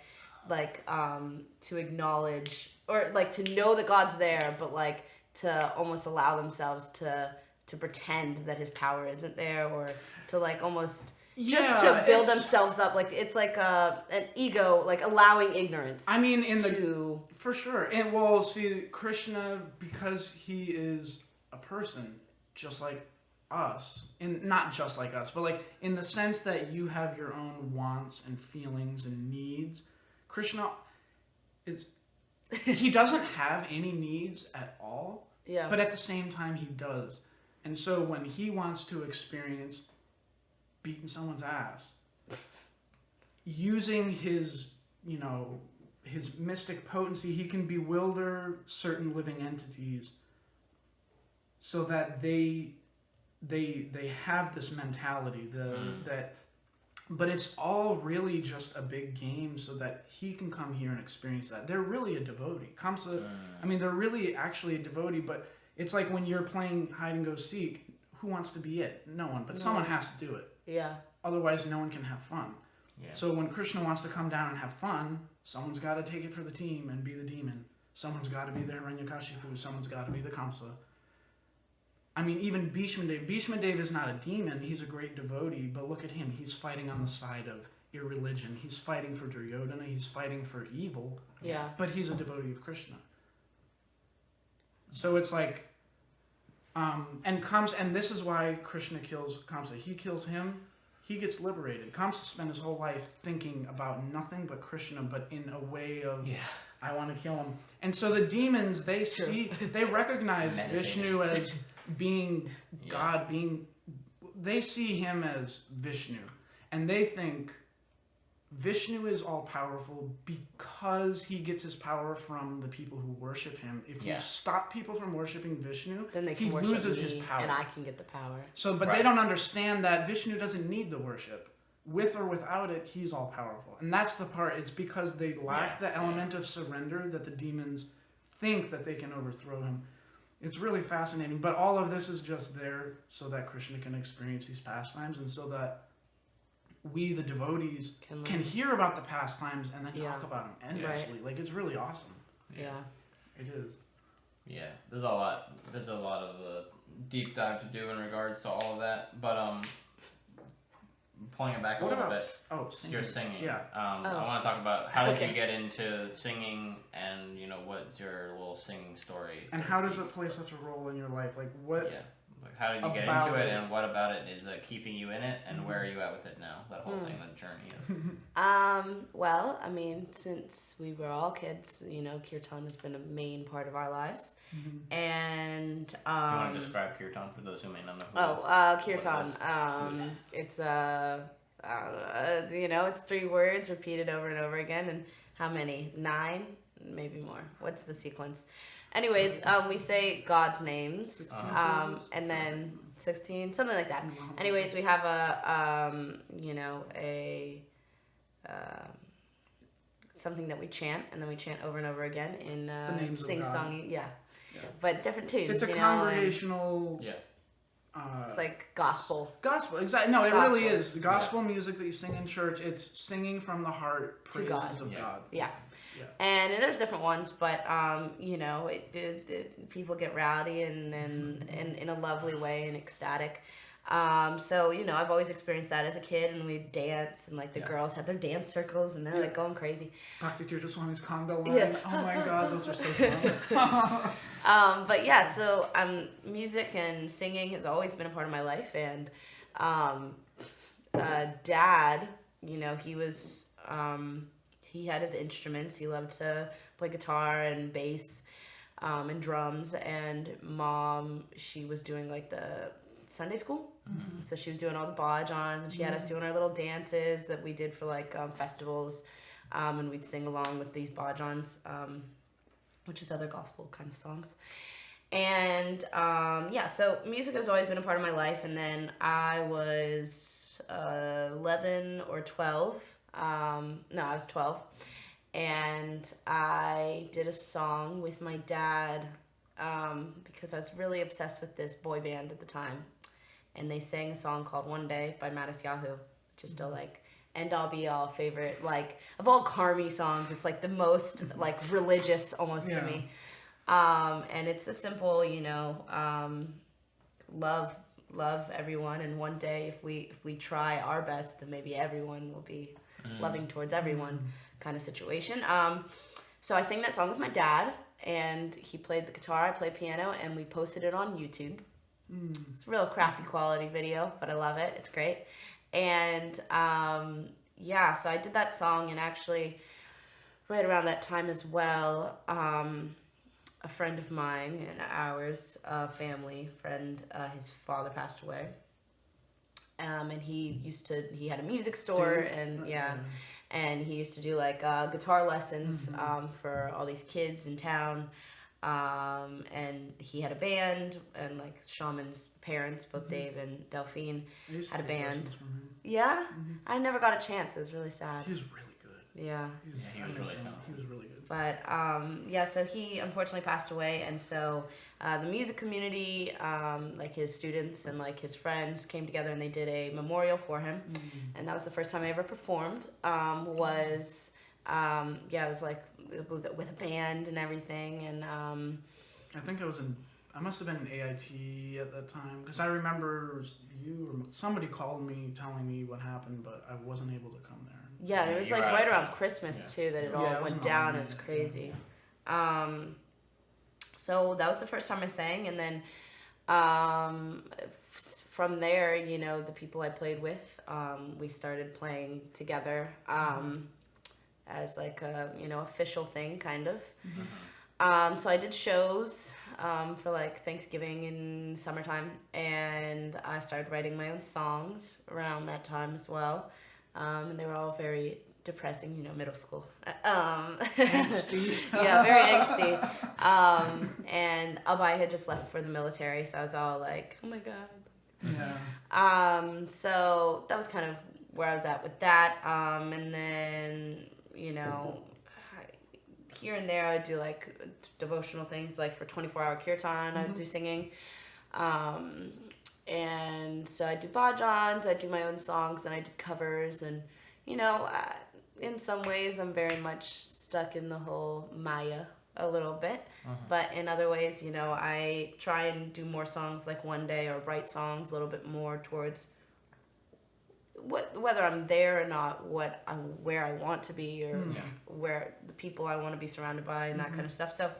to acknowledge or like to know that God's there, but like to almost allow themselves to pretend that his power isn't there, or to like almost just to build themselves up. Like it's like an ego, like allowing ignorance. I mean, for sure. And well, see, Krishna, because he is a person just like us, and not just like us, but like in the sense that you have your own wants and feelings and needs. Krishna he doesn't have any needs at all. Yeah. But at the same time, he does. And so when he wants to experience beating someone's ass, using his mystic potency, he can bewilder certain living entities so that they have this mentality but it's all really just a big game so that he can come here and experience that. They're really a devotee. Kamsa, I mean, they're really actually a devotee, but it's like when you're playing hide and go seek, who wants to be it? No one, but someone has to do it. Yeah. Otherwise, no one can have fun. Yeah. So when Krishna wants to come down and have fun, someone's got to take it for the team and be the demon. Someone's got to be the Hiranyakashipu. Someone's got to be the Kamsa. I mean, even Bhishma Dev. Bhishma Dev is not a demon. He's a great devotee, but look at him. He's fighting on the side of irreligion. He's fighting for Duryodhana. He's fighting for evil. Yeah. But he's a devotee of Krishna. So it's like, and this is why Krishna kills Kamsa. He kills him. He gets liberated. Kamsa spent his whole life thinking about nothing but Krishna, but in a way of I want to kill him. And so the demons, they recognize Vishnu as being God, they see him as Vishnu. And they think Vishnu is all-powerful because he gets his power from the people who worship him. If we stop people from worshiping Vishnu, then he loses his power. And I can get the power. So, but they don't understand that Vishnu doesn't need the worship. With or without it, he's all-powerful. And that's the part. It's because they lack the element of surrender that the demons think that they can overthrow him. It's really fascinating. But all of this is just there so that Krishna can experience these pastimes and so that we, the devotees, can hear about the pastimes and then talk about them endlessly. Like, it's really awesome. Yeah. It is. Yeah, there's a lot of deep dive to do in regards to all of that. But pulling it back a little bit. Singing. You're singing. Yeah. I want to talk about how did you get into singing, and what's your little singing story? And how does it play such a role in your life? Like what? Yeah. Like how did you get into it, and what about it is keeping you in it, and where are you at with it now? That whole thing, that journey. Well, I mean, since we were all kids, kirtan has been a main part of our lives. Mm-hmm. And do you want to describe kirtan for those who may not know? Kirtan. It's it's 3 words repeated over and over again. And how many? 9, maybe more. What's the sequence? Anyways, we say God's names, and then 16, something like that. Anyways, we have something that we chant, and then we chant over and over again in sing-songy, but different tunes. It's a congregational. It's like gospel. Gospel, exactly. No, it really is. The gospel music that you sing in church, it's singing from the heart praises of God. Yeah. And there's different ones, but people get rowdy and in a lovely way and ecstatic. So I've always experienced that as a kid, and we dance, and the girls have their dance circles, and they're going crazy. Bhakti Tirtha Swami's Conga line. Oh my God, those are so fun. But so music and singing has always been a part of my life, and Dad, he was. He had his instruments. He loved to play guitar and bass and drums. And Mom, she was doing the Sunday school. Mm-hmm. So she was doing all the bhajans, and she had us doing our little dances that we did for festivals. And we'd sing along with these bhajans, which is other gospel kind of songs. And so music has always been a part of my life. And then I was 11 or 12. I was 12, and I did a song with my dad because I was really obsessed with this boy band at the time, and they sang a song called One Day by Mattis Yahoo, which is still end all be all favorite, of all Karmi songs, it's the most religious almost to me, and it's a simple love everyone, and one day if we try our best, then maybe everyone will be loving towards everyone kind of situation. So I sang that song with my dad, and he played the guitar, I played piano, and we posted it on YouTube. It's a real crappy quality video, but I love it. It's great. And so I did that song, and actually right around that time as well, a friend of mine and ours, family friend, his father passed away. And he had a music store, and and he used to do guitar lessons for all these kids in town. And he had a band, and Shaman's parents, both Dave and Delphine, had a band. Yeah, I never got a chance. It was really sad. He was really good. Yeah. He was really talented. He was really good. But so he unfortunately passed away, and so the music community, his students and his friends came together, and they did a memorial for him, and that was the first time I ever performed. It was with a band and everything, and I think I must have been in AIT at that time, because I remember you or somebody called me telling me what happened, but I wasn't able to come there. Yeah, it was right around Christmas too that it all went down. It was crazy. So that was the first time I sang, and then from there, the people I played with, we started playing together. as like a, official thing, kind of. So I did shows for like Thanksgiving in summertime, and I started writing my own songs around that time as well. And they were all very depressing, middle school. Angsty. Yeah, very angsty. And Albai had just left for the military, so I was all like, oh my God. Yeah. So that was kind of where I was at with that. And then, here and there I do like devotional things, like for 24-hour kirtan, I do singing. And so I do bhajans, I do my own songs, and I did covers. And, in some ways I'm very much stuck in the whole Maya a little bit. But in other ways, I try and do more songs like one day, or write songs a little bit more towards whether I'm there or not, where I want to be, or where the people I want to be surrounded by, and that kind of stuff. So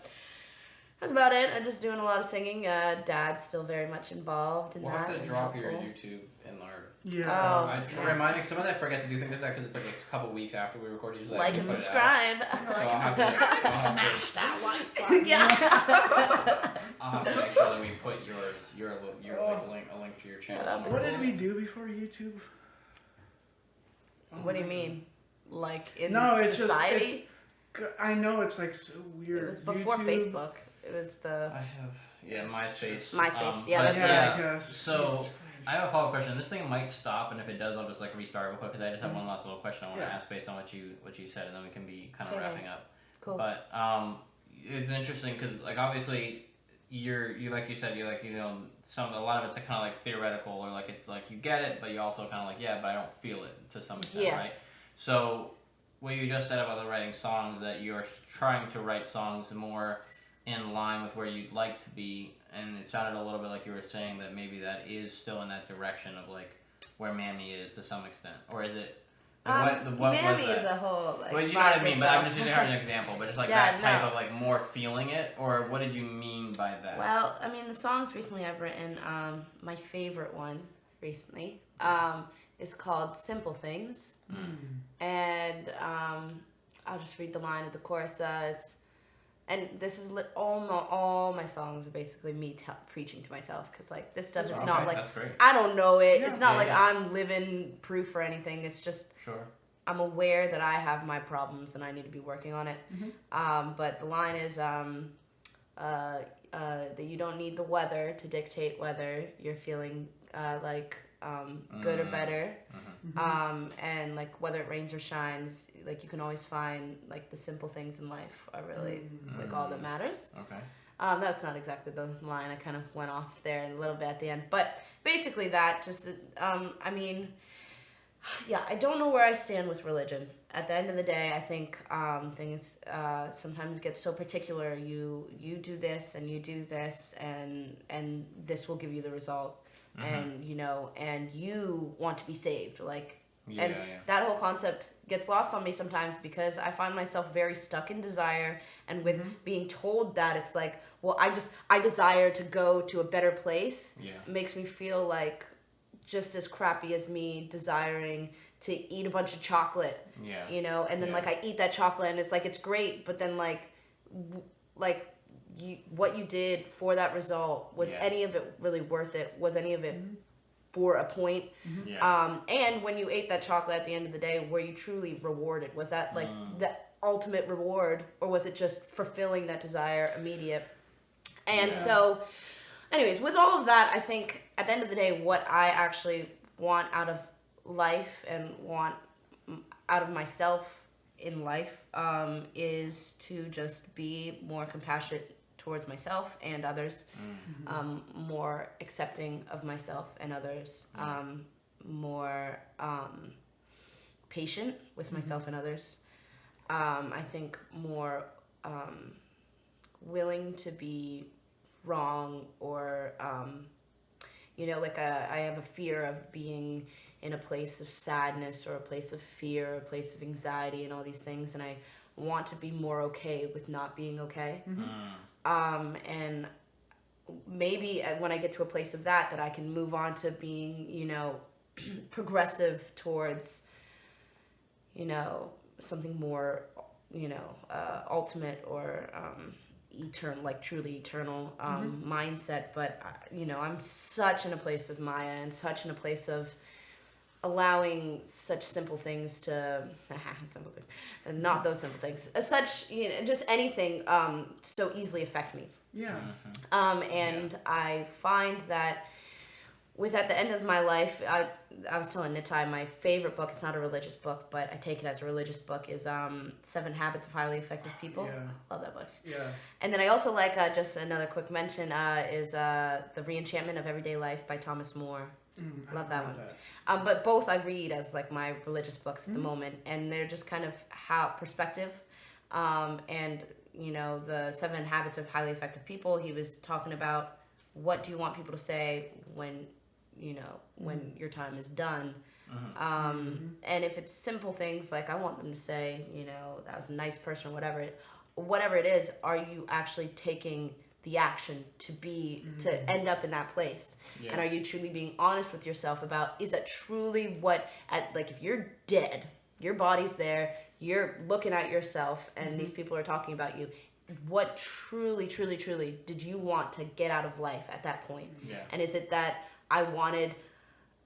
that's about it. I'm just doing a lot of singing. Dad's still very much involved in that. We'll have to and drop helpful. your YouTube in our... Yeah. Remind me, sometimes I forget to do things like that because it's like a couple weeks after we record. Usually Like and subscribe. So I'll have to Smash that like button. Yeah. I'll have to make sure that we put your like a link to your channel. What did we do before YouTube? What do you mean? Like in it's society? I know it's like so weird. It was before YouTube. Facebook. It was the... I have, MySpace. MySpace, yeah, but that's what it is. So, I have a follow-up question. This thing might stop, and if it does, I'll just like restart real quick, because I just have one last little question I want to ask based on what you said, and then we can be kind of wrapping up. Cool. But it's interesting because like obviously you like you said, a lot of it's like kind of like theoretical, or like it's like you get it, but you also kind of like, but I don't feel it to some extent, right? So what you just said about the writing songs, that you're trying to write songs more in line with where you'd like to be, and it sounded a little bit like you were saying that maybe that is still in that direction of like where Mammy is to some extent, or is it? What Mammy was that? is a whole like. Well, you know what I mean, but I'm just using her as an example. But it's like Yeah, that type of like more feeling it, or what did you mean by that? Well, I mean, the songs recently I've written, my favorite one recently, is called "Simple Things," and I'll just read the line of the chorus. And this is all my songs are basically me preaching to myself, because like this stuff is not like I don't know it. It's not like I'm living proof or anything. It's just I'm aware that I have my problems and I need to be working on it. But the line is that you don't need the weather to dictate whether you're feeling good or better. And like whether it rains or shines, like you can always find like the simple things in life are really like all that matters. That's not exactly the line. I kind of went off there a little bit at the end, but basically that just I mean, I don't know where I stand with religion. At the end of the day, I think things sometimes get so particular. You do this and you do this, and this will give you the result. And and you want to be saved, that whole concept gets lost on me sometimes, because I find myself very stuck in desire, and with being told that it's like, well, I desire to go to a better place. It makes me feel like just as crappy as me desiring to eat a bunch of chocolate. And then like I eat that chocolate and it's like it's great, but then like what you did for that result, was any of it really worth it? Was any of it for a point? And when you ate that chocolate at the end of the day, were you truly rewarded? Was that like the ultimate reward, or was it just fulfilling that desire immediate? And so anyways, with all of that, I think at the end of the day, what I actually want out of life and want out of myself in life is to just be more compassionate towards myself and others, more accepting of myself and others, more patient with myself and others. I think more willing to be wrong, or I have a fear of being in a place of sadness, or a place of fear, or a place of anxiety, and all these things, and I want to be more okay with not being okay. And maybe when I get to a place of that I can move on to being, progressive towards, something more, ultimate or eternal, like truly eternal mindset. But I'm such in a place of Maya and such in a place of allowing such simple things to simple things, and not those simple things, such just anything so easily affect me. Yeah. And I find that at the end of my life, I was telling Nitai, my favorite book, it's not a religious book, but I take it as a religious book, is 7 Habits of Highly Effective People. Yeah. Love that book. Yeah. And then I also like, just another quick mention, is The Reenchantment of Everyday Life by Thomas More. Love that one. But both I read as like my religious books at the moment, and they're just kind of how perspective, and the 7 Habits of Highly Effective People. He was talking about what do you want people to say when when your time is done, and if it's simple things like I want them to say that was a nice person or whatever it is, are you actually taking the action to end up in that place? And are you truly being honest with yourself about, is that truly if you're dead, your body's there, you're looking at yourself and these people are talking about you, what truly did you want to get out of life at that point? And is it that I wanted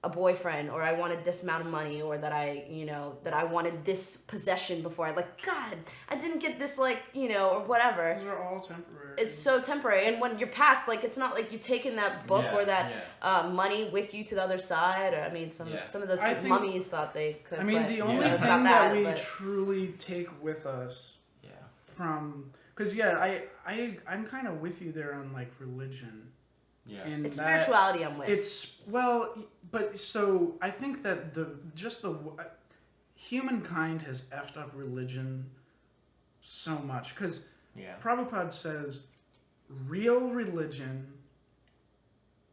a boyfriend, or I wanted this amount of money, or that I wanted this possession before God, I didn't get this, or whatever. Those are all temporary. It's so temporary. And when you're past, it's not like you've taken that book or that money with you to the other side. Or some of those mummies thought they could. I mean, the only thing that we truly take with us from, because I'm kind of with you there on religion. Yeah. And it's spirituality I'm with. So I think that humankind has effed up religion so much, because Prabhupada says real religion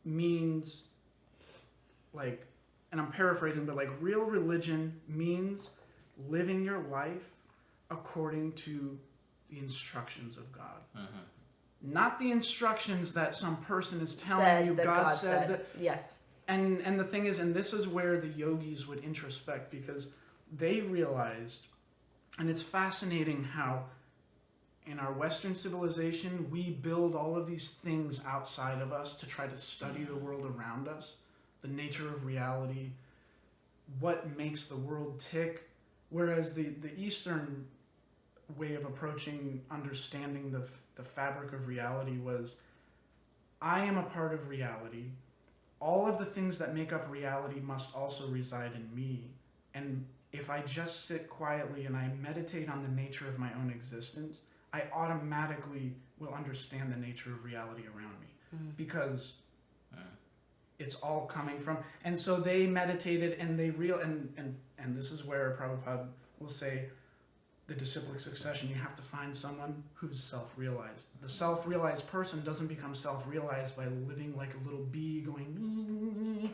means and I'm paraphrasing, but real religion means living your life according to the instructions of God. Not the instructions that some person is telling you. God said that. Yes. And the thing is, and this is where the yogis would introspect, because they realized, and it's fascinating how in our Western civilization, we build all of these things outside of us to try to study the world around us, the nature of reality, what makes the world tick, whereas the Eastern way of approaching understanding the fabric of reality was, I am a part of reality. All of the things that make up reality must also reside in me. And if I just sit quietly and I meditate on the nature of my own existence, I automatically will understand the nature of reality around me, because it's all coming from. And so they meditated, and they and this is where Prabhupada will say, the disciplic succession, you have to find someone who's self-realized. The self-realized person doesn't become self-realized by living like a little bee going.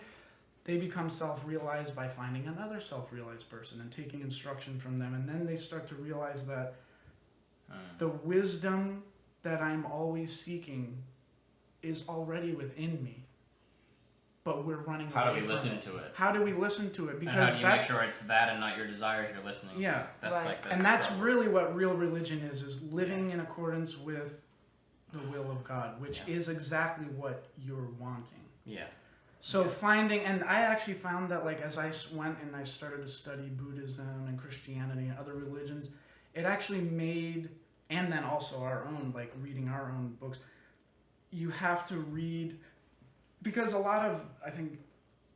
They become self-realized by finding another self-realized person and taking instruction from them, and then they start to realize that the wisdom that I'm always seeking is already within me, but we're running away from it. How do we listen to it? How do we listen to it? Because and how do you make sure it's that and not your desires you're listening to? And that's really what real religion is living in accordance with the will of God, which is exactly what you're wanting. So finding, and I actually found that as I went and I started to study Buddhism and Christianity and other religions, it actually made, and then also our own, reading our own books, you have to read, because a lot of, I think,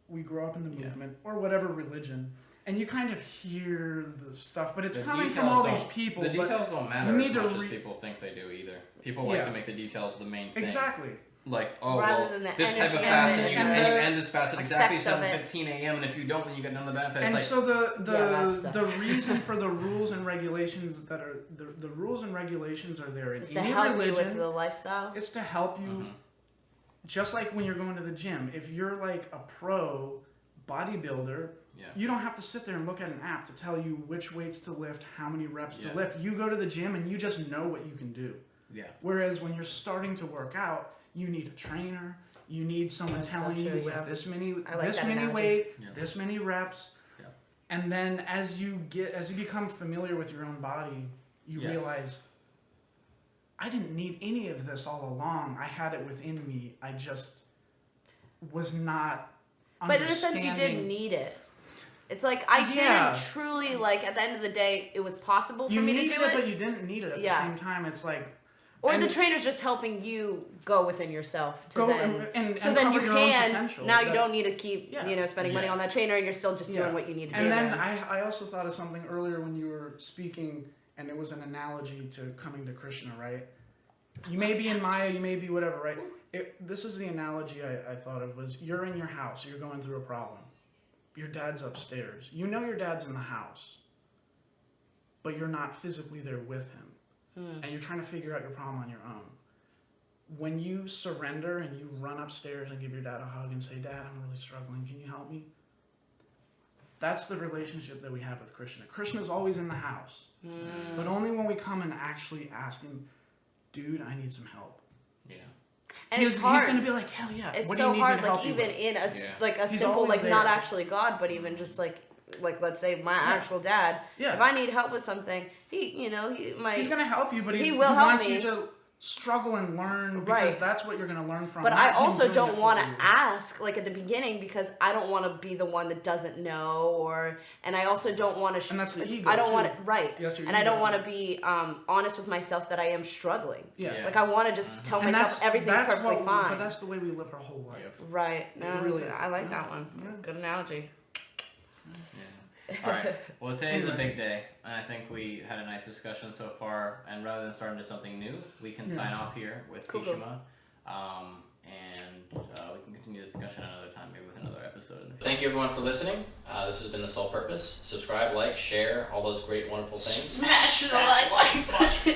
we grow up in the movement or whatever religion, and you kind of hear the stuff, but it's coming from all these people. The details don't matter as much as people think they do either. People like to make the details the main thing. Exactly. Rather than the this type of fast, and you end this fast at exactly 7:15 a.m., and if you don't, then you get none of the benefits. And so the reason for the rules and regulations that are the rules and regulations are there in it's to help you with the lifestyle. It's to help you, just like when you're going to the gym. If you're a pro bodybuilder, you don't have to sit there and look at an app to tell you which weights to lift, how many reps to lift. You go to the gym and you just know what you can do. Whereas when you're starting to work out, you need a trainer. You need someone telling you with this many weight, this many reps. And then as you become familiar with your own body, you realize, I didn't need any of this all along. I had it within me. I just was not But in a sense, you didn't need it. It's like, I didn't truly, like, at the end of the day, it was possible for me to do it. But you didn't need it at the same time. It's like... Or the trainer's just helping you go within yourself to then... And then you can... Now you don't need to keep, spending money on that trainer, and you're still just doing what you need to do. And then I also thought of something earlier when you were speaking, and it was an analogy to coming to Krishna, right? You may be in Maya, you may be whatever, right? This is the analogy I thought of, was you're in your house, you're going through a problem. Your dad's upstairs. You know your dad's in the house, but you're not physically there with him. And you're trying to figure out your problem on your own. When you surrender and you run upstairs and give your dad a hug and say, Dad, I'm really struggling, can you help me? That's the relationship that we have with Krishna. Krishna's always in the house, but only when we come and actually ask him, dude, I need some help. Yeah. And it's hard. He's going to be like, hell yeah. It's what so do you need hard, me to help like, you even with? in a simple, like, not actually God, but even just, like, let's say my actual dad. Yeah. If I need help with something, he's going to help you, but he will help wants me. You to struggle and learn because that's what you're going to learn from. But I also don't want to ask, like, at the beginning, because I don't want to be the one that doesn't know, and I also don't want to... and that's the ego, I don't want to... Right. Yes, and I don't want to be honest with myself that I am struggling. Yeah. Like, I want to just tell myself everything's perfectly fine. But that's the way we live our whole life. Right. No, really, I like that one. Yeah. Good analogy. Yeah. All right. Well, today's a big day, and I think we had a nice discussion so far. And rather than starting to something new, we can sign off here with Pishima, and we can continue this discussion another time, maybe with another episode. Thank you, everyone, for listening. This has been The Soul Purpose. Subscribe, like, share, all those great, wonderful things. Smash the like button.